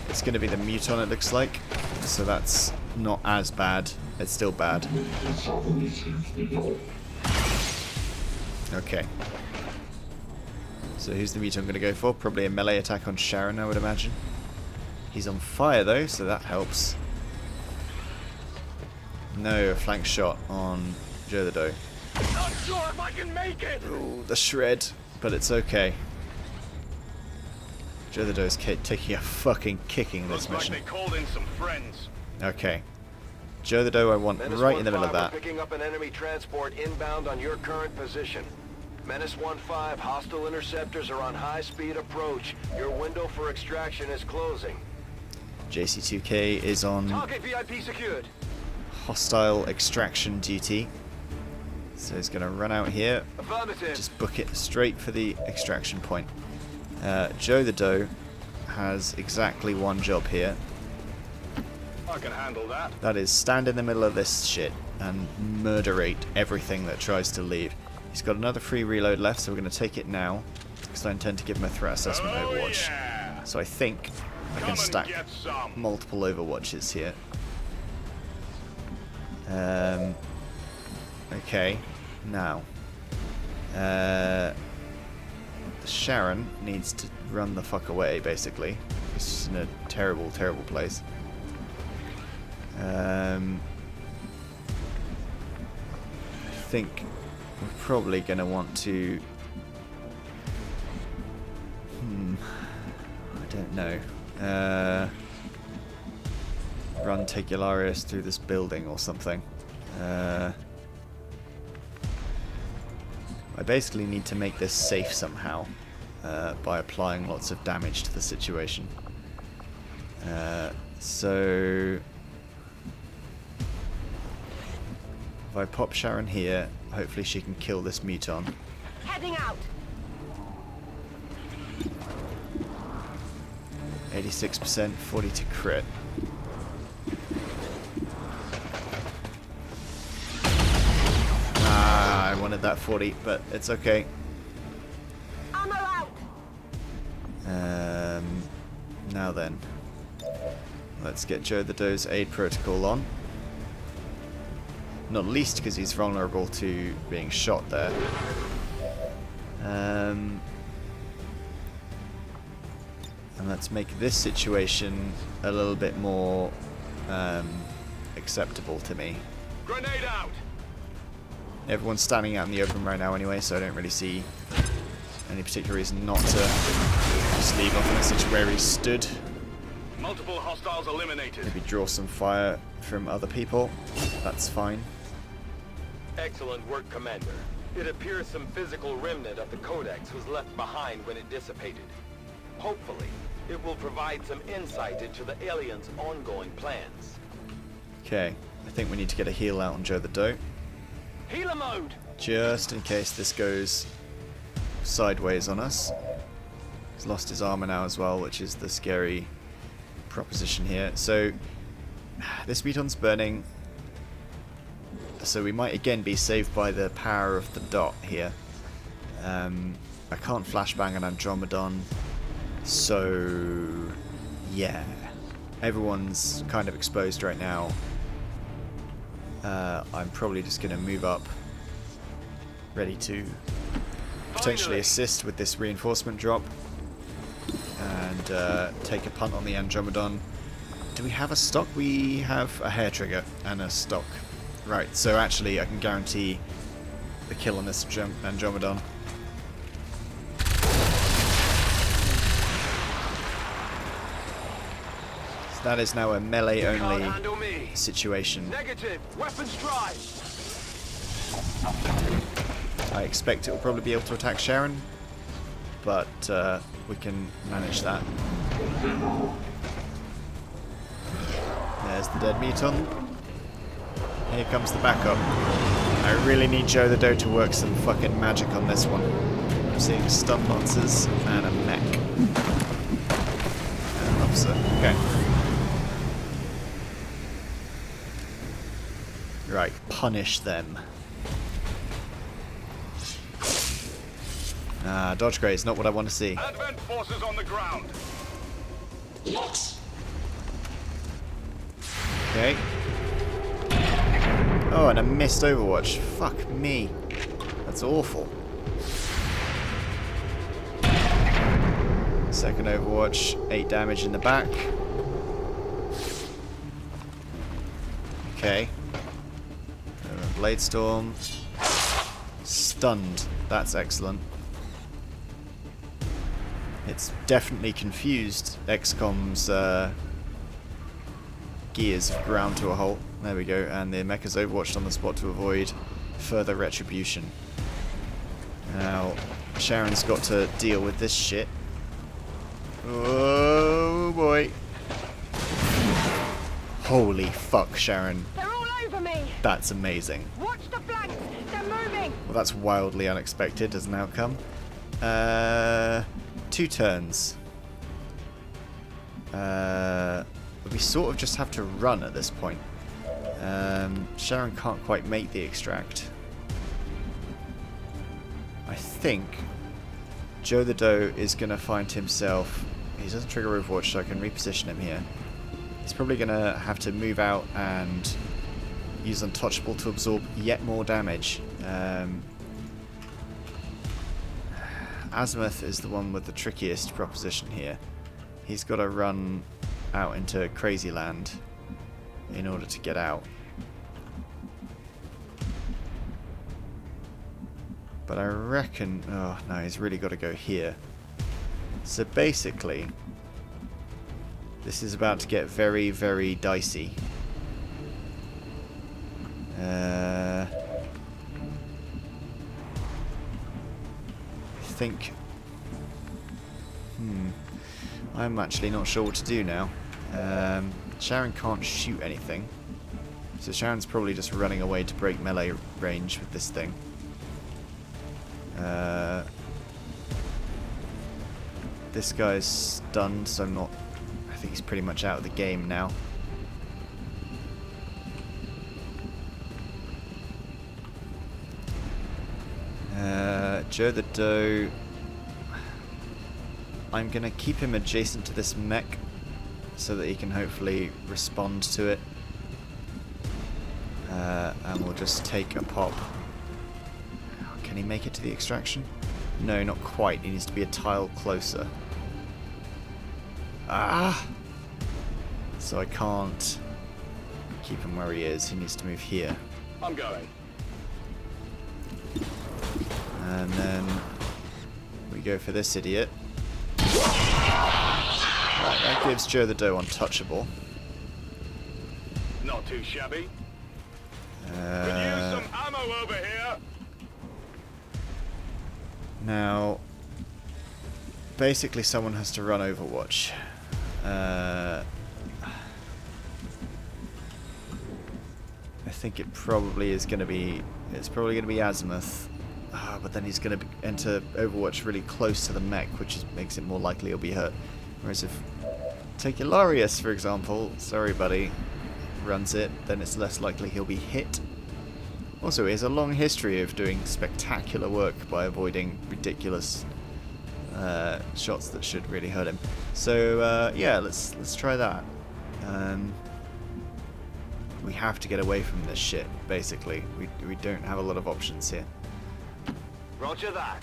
Speaker 2: It's going to be the Muton, it looks like, so that's not as bad. It's still bad. Okay. So who's the Muton going to go for? Probably a melee attack on Sharon, I would imagine. He's on fire though, so that helps. No, a flank shot on Joe the Doe.
Speaker 5: Not sure if I can make it.
Speaker 2: Ooh, the shred, but it's okay. Joe the Doe's taking a fucking kicking this
Speaker 5: Looks
Speaker 2: mission.
Speaker 5: like they called in some friends.
Speaker 2: Okay. Joe the Doe I want
Speaker 1: Menace
Speaker 2: right in the middle of
Speaker 1: 1-5 are
Speaker 2: that.
Speaker 1: picking up an enemy transport inbound on your current position. Menace 1-5, hostile interceptors are on high-speed approach. Your window for extraction is closing.
Speaker 2: Jc2k is on
Speaker 1: Target VIP secured.
Speaker 2: hostile extraction duty. So he's going to run out here.
Speaker 1: Affirmative.
Speaker 2: Just book it straight for the extraction point. Joe the Doe has exactly one job here.
Speaker 5: I can handle that.
Speaker 2: That is stand in the middle of this shit and murderate everything that tries to leave. He's got another free reload left, so we're going to take it now, because I intend to give him a threat assessment
Speaker 5: Oh,
Speaker 2: overwatch.
Speaker 5: yeah.
Speaker 2: So I think I
Speaker 5: Come
Speaker 2: can
Speaker 5: and
Speaker 2: stack
Speaker 5: get some.
Speaker 2: multiple overwatches here. Okay, now Sharon needs to run the fuck away, basically. It's in a terrible, terrible place. I think we're probably going to want to... I don't know. Run Tegularius through this building or something. I basically need to make this safe somehow by applying lots of damage to the situation. So if I pop Sharon here, hopefully she can kill this Muton.
Speaker 4: Heading out.
Speaker 2: 86%, 40 to crit. Ah, I wanted that 40, but it's okay.
Speaker 4: Ammo out.
Speaker 2: Now then, let's get Joe the Doe's aid protocol on. Not least because he's vulnerable to being shot there. And let's make this situation a little bit more acceptable to me.
Speaker 5: Grenade out.
Speaker 2: Everyone's standing out in the open right now anyway, so I don't really see any particular reason not to just leave off the message where he stood.
Speaker 5: Multiple hostiles eliminated.
Speaker 2: Maybe draw some fire from other people. That's fine.
Speaker 6: Excellent work, Commander. It appears some physical remnant of the Codex was left behind when it dissipated. Hopefully, it will provide some insight into the aliens' ongoing plans.
Speaker 2: Okay, I think we need to get a heal out on Joe the Doe,
Speaker 1: Healer mode.
Speaker 2: just in case this goes sideways on us. He's lost his armor now as well, which is the scary proposition here. So this Muton's burning, so we might again be saved by the power of the dot here. I can't flashbang an Andromedon, so yeah, everyone's kind of exposed right now. I'm probably just going to move up, ready to potentially assist with this reinforcement drop, and take a punt on the Andromedon. Do we have a stock? We have a hair trigger and a stock. Right, so actually I can guarantee the kill on this Andromedon. So that is now a melee
Speaker 1: Can't
Speaker 2: only
Speaker 1: handle me.
Speaker 2: situation.
Speaker 1: Negative. Weapons dry.
Speaker 2: I expect it will probably be able to attack Sharon, but we can manage that. There's the dead Muton. Here comes the backup. I really need Joe the Doe to work some fucking magic on this one. I'm seeing stun lancers and a mech. And an officer. Okay. Right, punish them. Ah, dodge graze, not what I want to see.
Speaker 5: Advent forces on the ground.
Speaker 2: Okay. Oh, and a missed Overwatch. Fuck me. That's awful. Second Overwatch, 8 damage in the back. Okay. Blade Storm. Stunned. That's excellent. It's definitely confused XCOM's gears have ground to a halt. There we go, and the mecha's overwatched on the spot to avoid further retribution. Now, Sharon's got to deal with this shit. Oh boy. Holy fuck, Sharon.
Speaker 4: They're all over me.
Speaker 2: That's amazing.
Speaker 4: Watch the flanks. They're moving.
Speaker 2: Well, that's wildly unexpected as an outcome. 2 turns. We sort of just have to run at this point. Sharon can't quite make the extract. I think Joe the Doe is going to find himself... He doesn't trigger Overwatch, so I can reposition him here. He's probably going to have to move out and use Untouchable to absorb yet more damage. Azimuth is the one with the trickiest proposition here. He's got to run out into Crazy Land in order to get out. But I reckon... Oh, no, he's really got to go here. So basically, this is about to get very, very dicey. I think... I'm actually not sure what to do now. Sharon can't shoot anything. So Sharon's probably just running away to break melee range with this thing. This guy's stunned, so I'm not... I think he's pretty much out of the game now. Joe the Doe... I'm going to keep him adjacent to this mech so that he can hopefully respond to it. And we'll just take a pop. Can he make it to the extraction? No, not quite. He needs to be a tile closer. Ah! So I can't keep him where he is. He needs to move here.
Speaker 5: I'm going.
Speaker 2: And then we go for this idiot. Right, that gives Joe the Doe untouchable.
Speaker 5: Not too shabby. Could use some ammo over here.
Speaker 2: Now, basically someone has to run Overwatch. I think it probably is going to be... It's probably going to be Azimuth. But then he's going to enter Overwatch really close to the mech, which makes it more likely he'll be hurt. Whereas if... Take Hilarious, for example. Sorry, buddy. Runs it, then it's less likely he'll be hit. Also, he has a long history of doing spectacular work by avoiding ridiculous shots that should really hurt him. So yeah, let's try that. We have to get away from this shit. Basically, we don't have a lot of options here.
Speaker 1: Roger that.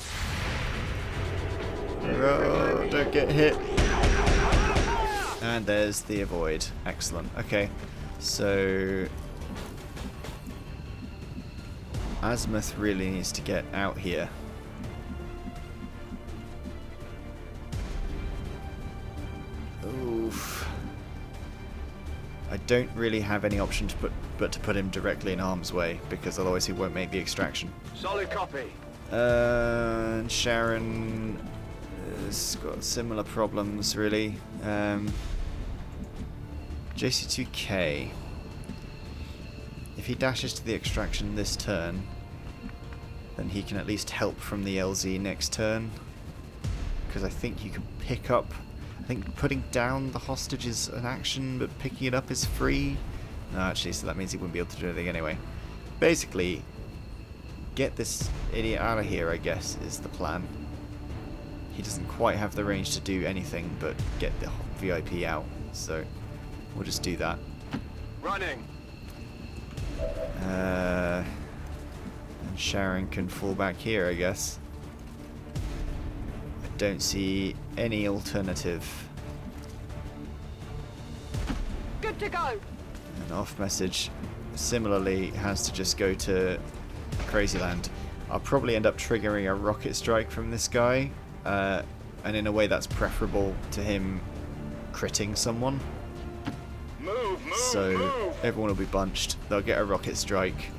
Speaker 2: Oh, don't get hit. And there's the avoid. Excellent. Okay, so Azimuth really needs to get out here. Oof. I don't really have any option but to put him directly in harm's way, because otherwise he won't make the extraction.
Speaker 1: Solid copy.
Speaker 2: And Sharon has got similar problems, really. Jc2k. If he dashes to the extraction this turn, then he can at least help from the LZ next turn. Because I think you can pick up... I think putting down the hostage is an action, but picking it up is free. No, actually, so that means he wouldn't be able to do anything anyway. Basically, get this idiot out of here, I guess, is the plan. He doesn't quite have the range to do anything but get the VIP out, so we'll just do that.
Speaker 1: Running.
Speaker 2: And Sharon can fall back here, I guess. I don't see any alternative.
Speaker 4: Good to go.
Speaker 2: An off message similarly has to just go to Crazyland. I'll probably end up triggering a rocket strike from this guy, and in a way that's preferable to him critting someone.
Speaker 5: Move,
Speaker 2: So
Speaker 5: move!
Speaker 2: everyone will be bunched. They'll get a rocket strike.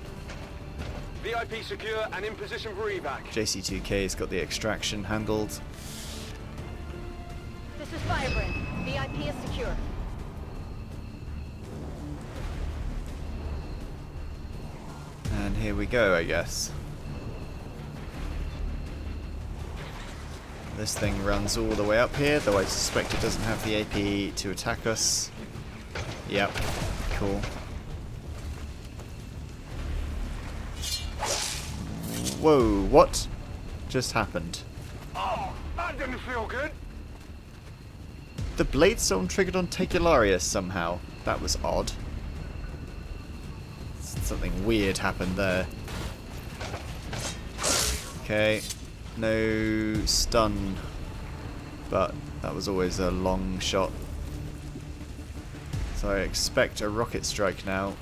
Speaker 1: VIP secure and in position for evac.
Speaker 2: Jc2k's got the extraction handled.
Speaker 4: This is Firebrand. VIP is secure.
Speaker 2: And here we go, I guess. This thing runs all the way up here, though I suspect it doesn't have the AP to attack us. Yep, cool. Whoa, what just happened?
Speaker 1: Oh, that didn't feel good.
Speaker 2: The blade stone triggered on Tegularius somehow. That was odd. Something weird happened there. Okay, no stun, but that was always a long shot. So I expect a rocket strike now.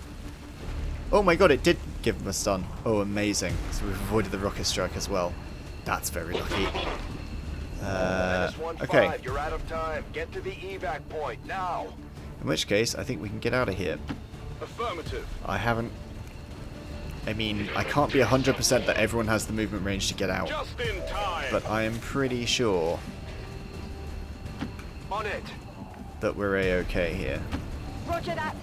Speaker 2: Oh my god, it did give him a stun. Oh, amazing. So we've avoided the rocket strike as well. That's very lucky. Okay.
Speaker 1: -15, you're out of time. Get to the evac point now.
Speaker 2: In which case, I think we can get out of here.
Speaker 1: Affirmative.
Speaker 2: I mean, I can't be 100% that everyone has the movement range to get out,
Speaker 5: Just in time!
Speaker 2: but I am pretty sure
Speaker 1: On it.
Speaker 2: that we're a-okay here.
Speaker 4: Roger that.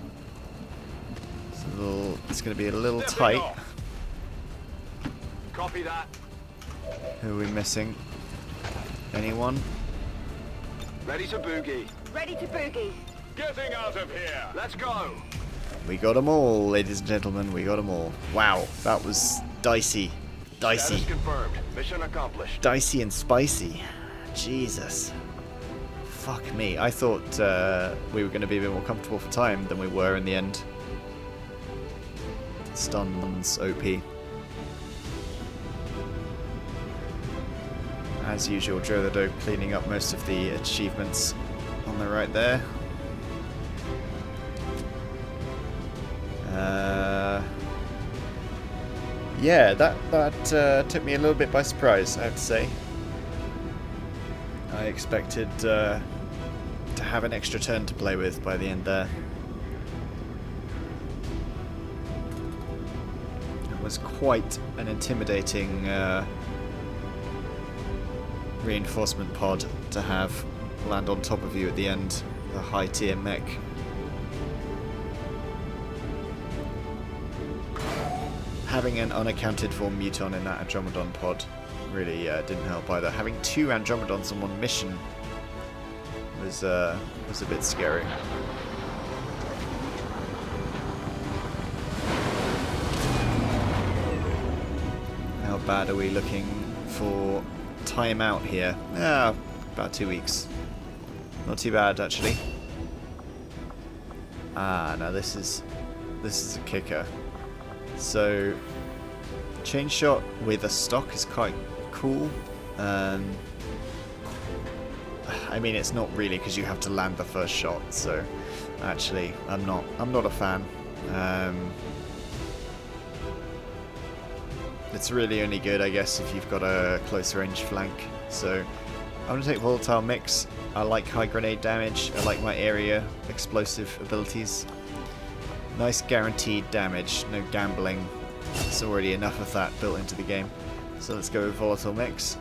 Speaker 2: It's going to be a little
Speaker 5: Stepping
Speaker 2: tight.
Speaker 5: off.
Speaker 1: Copy that.
Speaker 2: Who are we missing? Anyone?
Speaker 1: Ready to boogie.
Speaker 4: Ready to boogie.
Speaker 5: Getting out of here!
Speaker 1: Let's go.
Speaker 2: We got them all, ladies and gentlemen. We got them all. Wow, that was dicey. Dicey.
Speaker 1: Status confirmed. Mission accomplished.
Speaker 2: Dicey and spicy. Jesus. Fuck me. I thought we were going to be a bit more comfortable for time than we were in the end. Stuns OP. As usual, Joe the Dope cleaning up most of the achievements on the right there. Yeah, that took me a little bit by surprise, I have to say. I expected to have an extra turn to play with by the end there. It was quite an intimidating reinforcement pod to have land on top of you at the end, the high tier mech. Having an unaccounted for Muton in that Andromedon pod really didn't help either. Having 2 Andromedons on one mission was a bit scary. How bad are we looking for timeout here? About 2 weeks. Not too bad actually. Now this is a kicker. So, chain shot with a stock is quite cool. I mean, it's not really because you have to land the first shot. So, actually, I'm not a fan. It's really only good, I guess, if you've got a close range flank. So, I'm gonna take volatile mix. I like high grenade damage. I like my area explosive abilities. Nice guaranteed damage, no gambling. There's already enough of that built into the game. So let's go with volatile mix.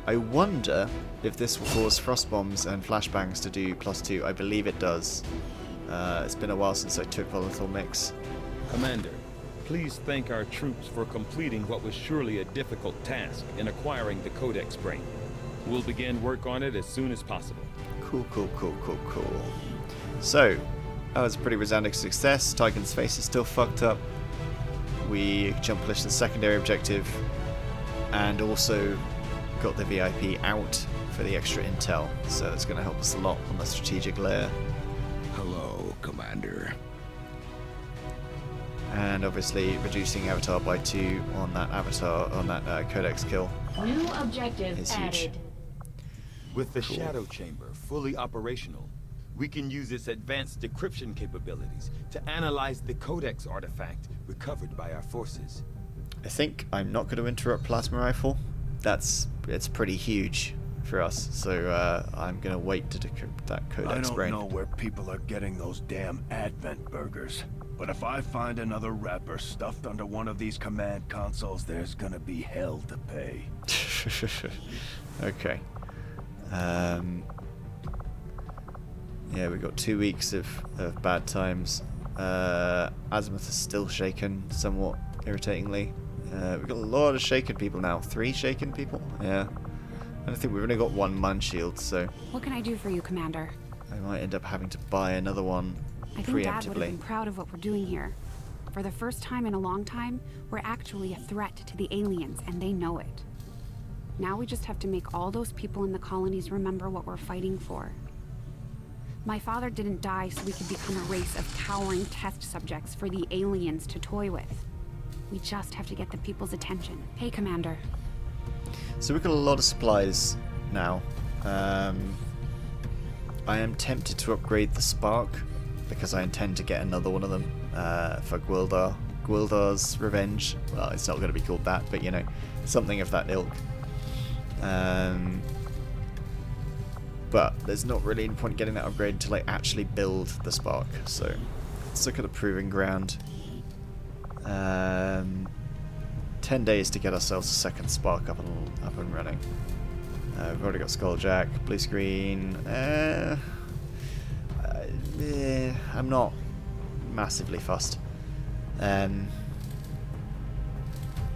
Speaker 2: I wonder if this will cause frost bombs and flashbangs to do +2. I believe it does. It's been a while since I took volatile mix.
Speaker 7: Commander, please thank our troops for completing what was surely a difficult task in acquiring the Codex brain. We'll begin work on it as soon as possible.
Speaker 2: Cool. So, that was a pretty resounding success. Tycon's face is still fucked up. We jump pushed the secondary objective and also got the VIP out for the extra intel. So it's going to help us a lot on the strategic layer.
Speaker 8: Hello, Commander.
Speaker 2: And obviously reducing Avatar by 2 on that Codex kill.
Speaker 3: New objective
Speaker 2: It's huge.
Speaker 3: added.
Speaker 7: With the Shadow Chamber fully operational, We can use its advanced decryption capabilities to analyze the Codex artifact recovered by our forces.
Speaker 2: I think I'm not going to interrupt Plasma Rifle. It's pretty huge for us, so I'm going to wait to decrypt that Codex
Speaker 9: I don't
Speaker 2: brain.
Speaker 9: know where people are getting those damn Advent burgers, but if I find another wrapper stuffed under one of these command consoles, there's gonna be hell to pay.
Speaker 2: Okay. Yeah, we've got 2 weeks of bad times. Azimuth is still shaken, somewhat irritatingly. We've got a lot of shaken people now. 3 shaken people? Yeah. And I think we've only got 1 man shield, so
Speaker 10: What can I do for you, Commander?
Speaker 2: I might end up having to buy another one
Speaker 10: I think Dad would have
Speaker 2: preemptively.
Speaker 10: been proud of what we're doing here. For the first time in a long time, we're actually a threat to the aliens, and they know it. Now we just have to make all those people in the colonies remember what we're fighting for. My father didn't die so we could become a race of cowering test subjects for the aliens to toy with. We just have to get the people's attention. Hey, Commander.
Speaker 2: So we've got a lot of supplies now. I am tempted to upgrade the Spark, because I intend to get another one of them for Gwildar. Gwildar's Revenge. Well, it's not going to be called that, but you know, something of that ilk. But there's not really any point getting that upgrade until I actually build the Spark. So let's look at the Proving Ground. 10 days to get ourselves a second Spark up and running. We've already got Skulljack, blue screen. I'm not massively fussed. I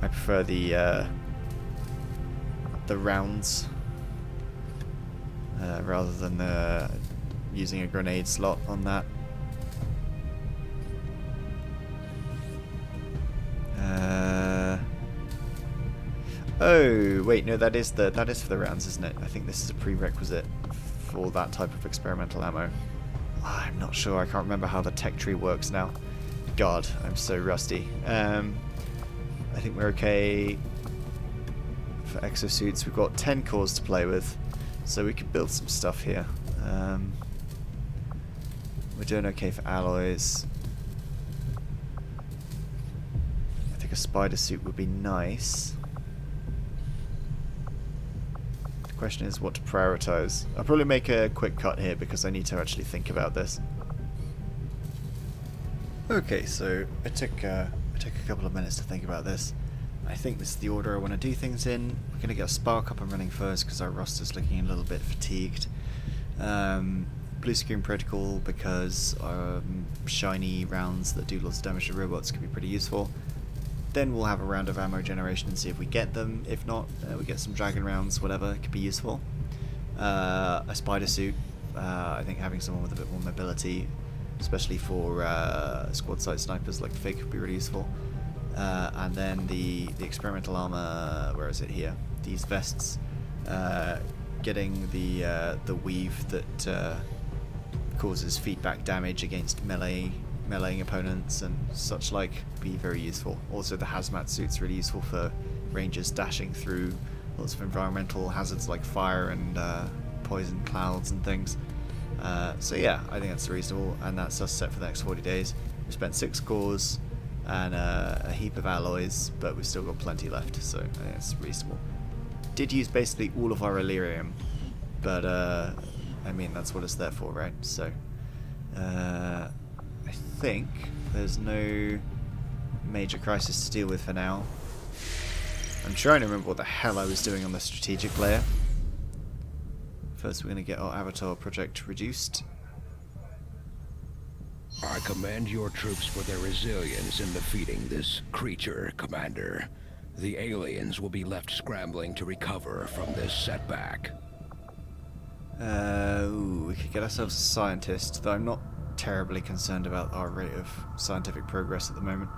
Speaker 2: prefer the rounds rather than using a grenade slot on that. Oh wait, no, that is for the rounds, isn't it? I think this is a prerequisite for that type of experimental ammo. I'm not sure. I can't remember how the tech tree works now. God, I'm so rusty. I think we're okay for exosuits. We've got 10 cores to play with, so we could build some stuff here. We're doing okay for alloys. I think a spider suit would be nice. The question is what to prioritize. I'll probably make a quick cut here because I need to actually think about this. Okay, so I took a couple of minutes to think about this. I think this is the order I want to do things in. We're going to get a Spark up and running first because our roster's looking a little bit fatigued. Blue Screen Protocol because shiny rounds that do lots of damage to robots can be pretty useful. Then we'll have a round of ammo generation and see if we get them. If not, we get some dragon rounds, whatever, could be useful. A spider suit. I think having someone with a bit more mobility, especially for squad side snipers like Fig, would be really useful. And then the experimental armor, where is it here? These vests. Getting the weave that causes feedback damage against meleeing opponents and such like be very useful. Also the hazmat suit's really useful for rangers dashing through lots of environmental hazards like fire and poison clouds and things. So yeah, I think that's reasonable, and that's us set for the next 40 days. We spent 6 cores and a heap of alloys, but we've still got plenty left, so I think it's reasonable. Did use basically all of our Illyrium, but I mean that's what it's there for, right? So I think there's no major crisis to deal with for now. I'm trying to remember what the hell I was doing on the strategic layer. First we're going to get our Avatar project reduced.
Speaker 8: I commend your troops for their resilience in defeating this creature, Commander. The aliens will be left scrambling to recover from this setback.
Speaker 2: We could get ourselves a scientist, though I'm not terribly concerned about our rate of scientific progress at the moment.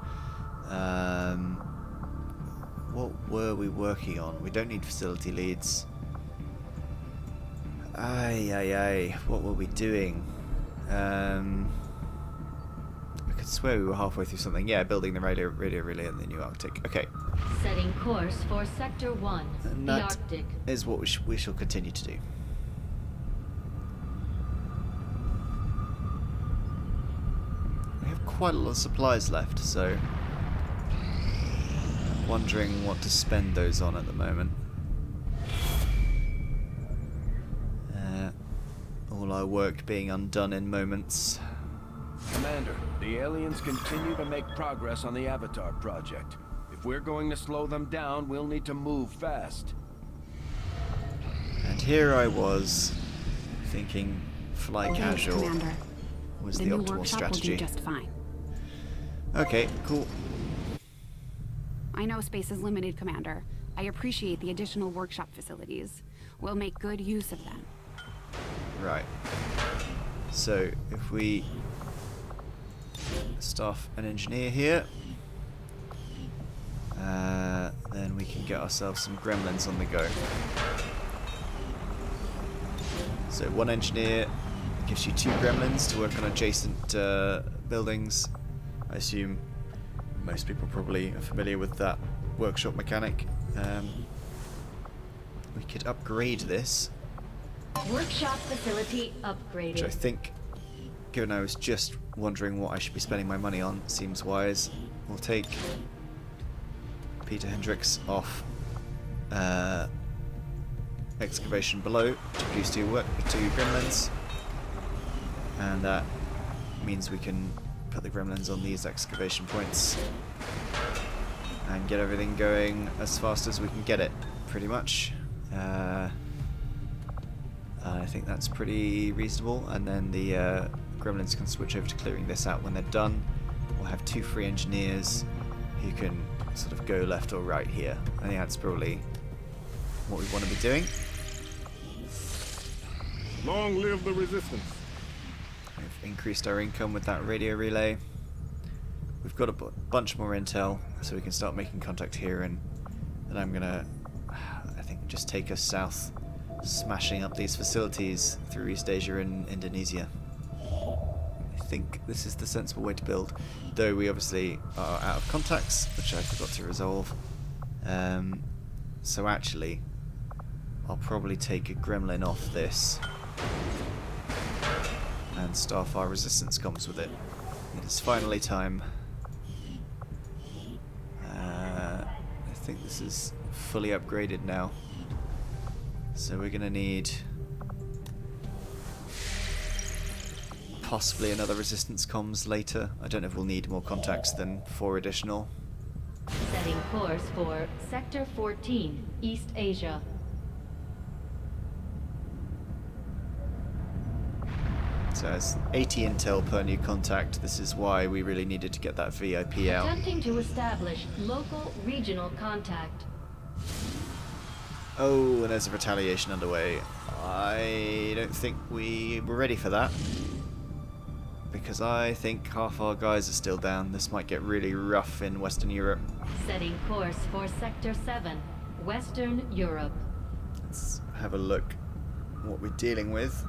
Speaker 2: What were we working on? We don't need facility leads. What were we doing? I could swear we were halfway through something. Yeah, building the radio relay in the New Arctic. Okay.
Speaker 3: Setting course for Sector 1,
Speaker 2: And
Speaker 3: the
Speaker 2: that
Speaker 3: Arctic.
Speaker 2: is what we shall continue to do. quite a lot of supplies left, so I'm wondering what to spend those on at the moment. All our work being undone in moments.
Speaker 9: Commander, the aliens continue to make progress on the Avatar project. If we're going to slow them down, we'll need to move fast.
Speaker 2: And here I was, thinking fly casual
Speaker 10: Commander.
Speaker 2: was
Speaker 10: The
Speaker 2: the
Speaker 10: new
Speaker 2: optimal
Speaker 10: workshop will
Speaker 2: strategy.
Speaker 10: do just fine.
Speaker 2: Okay, cool.
Speaker 10: I know space is limited, Commander. I appreciate the additional workshop facilities. We'll make good use of them.
Speaker 2: Right. So, if we staff an engineer here, then we can get ourselves some gremlins on the go. So, one engineer gives you 2 gremlins to work on adjacent buildings. I assume most people probably are familiar with that workshop mechanic. We could upgrade this.
Speaker 3: Workshop facility upgraded.
Speaker 2: Which I think, given I was just wondering what I should be spending my money on, seems wise. We'll take Peter Hendricks off excavation below to produce 2 gremlins, and that means we can put the gremlins on these excavation points and get everything going as fast as we can get it, pretty much. I think that's pretty reasonable, and then the gremlins can switch over to clearing this out when they're done. We'll have 2 free engineers who can sort of go left or right here. I think that's probably what we want to be doing.
Speaker 5: Long live the resistance.
Speaker 2: We've increased our income with that radio relay. We've got a bunch more intel, so we can start making contact here, and then I'm gonna, I think, just take us south, smashing up these facilities through East Asia and Indonesia. I think this is the sensible way to build, though we obviously are out of contacts, which I forgot to resolve. So actually, I'll probably take a gremlin off this and staff our resistance comms with it. It is finally time. I think this is fully upgraded now. So we're gonna need possibly another resistance comms later. I don't know if we'll need more contacts than 4 additional.
Speaker 3: Setting course for Sector 14, East Asia.
Speaker 2: So it's 80 intel per new contact. This is why we really needed to get that VIP out.
Speaker 3: Attempting to establish local regional contact.
Speaker 2: Oh, and there's a retaliation underway. I don't think we were ready for that, because I think half our guys are still down. This might get really rough in Western Europe.
Speaker 3: Setting course for Sector 7, Western Europe.
Speaker 2: Let's have a look what we're dealing with.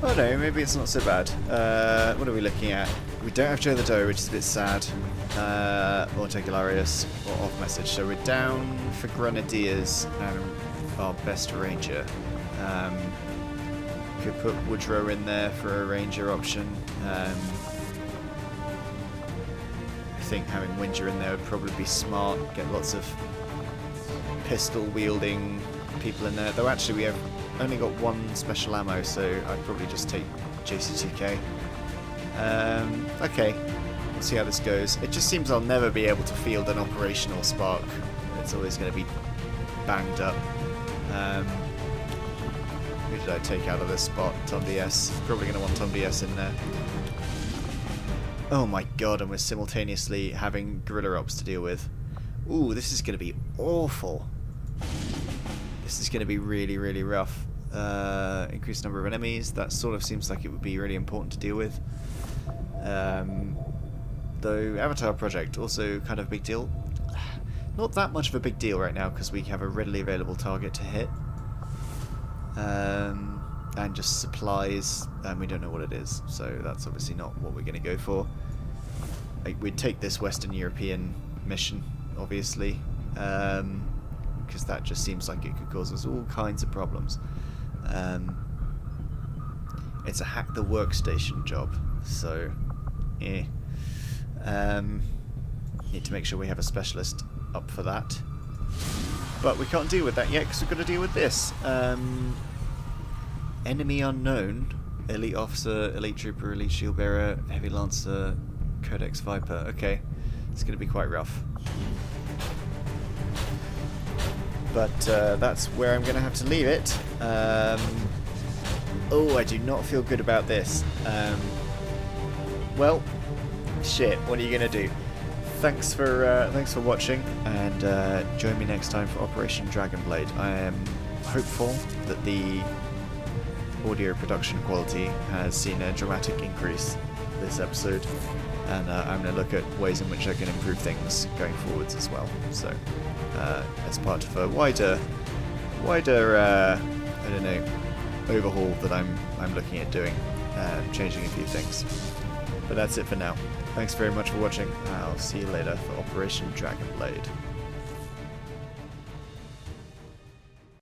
Speaker 2: Oh no, maybe it's not so bad. What are we looking at? We don't have Joe the Doe, which is a bit sad. Or Tegalarius, or off message. So we're down for Grenadiers and our best Ranger. Could put Woodrow in there for a Ranger option. I think having Winger in there would probably be smart. Get lots of pistol-wielding people in there. Though actually we have only got 1 special ammo, so I'd probably just take Jc2k. Okay, we'll see how this goes. It just seems I'll never be able to field an operational spark. It's always going to be banged up. Who did I take out of this spot? Tom DS. Probably going to want Tom DS in there. Oh my god, and we're simultaneously having guerrilla ops to deal with. Ooh, this is going to be awful. This is going to be really, really rough. Increased number of enemies. That sort of seems like it would be really important to deal with. Though Avatar Project, also kind of a big deal. Not that much of a big deal right now, because we have a readily available target to hit. And just supplies, and we don't know what it is, so that's obviously not what we're going to go for. We'd take this Western European mission, obviously, because that just seems like it could cause us all kinds of problems. it's a hack the workstation job, so need to make sure we have a specialist up for that. But we can't deal with that yet because we've got to deal with this. Enemy unknown, elite officer, elite trooper, elite shield bearer, heavy lancer, Codex Viper. Okay, it's going to be quite rough. But that's where I'm going to have to leave it. Oh, I do not feel good about this. Well, shit. What are you going to do? Thanks for watching, and join me next time for Operation Dragonblade. I am hopeful that the audio production quality has seen a dramatic increase this episode, and I'm going to look at ways in which I can improve things going forwards as well. So, as part of a wider, I don't know, overhaul that I'm looking at doing, changing a few things. But that's it for now. Thanks very much for watching. I'll see you later for Operation Dragonblade.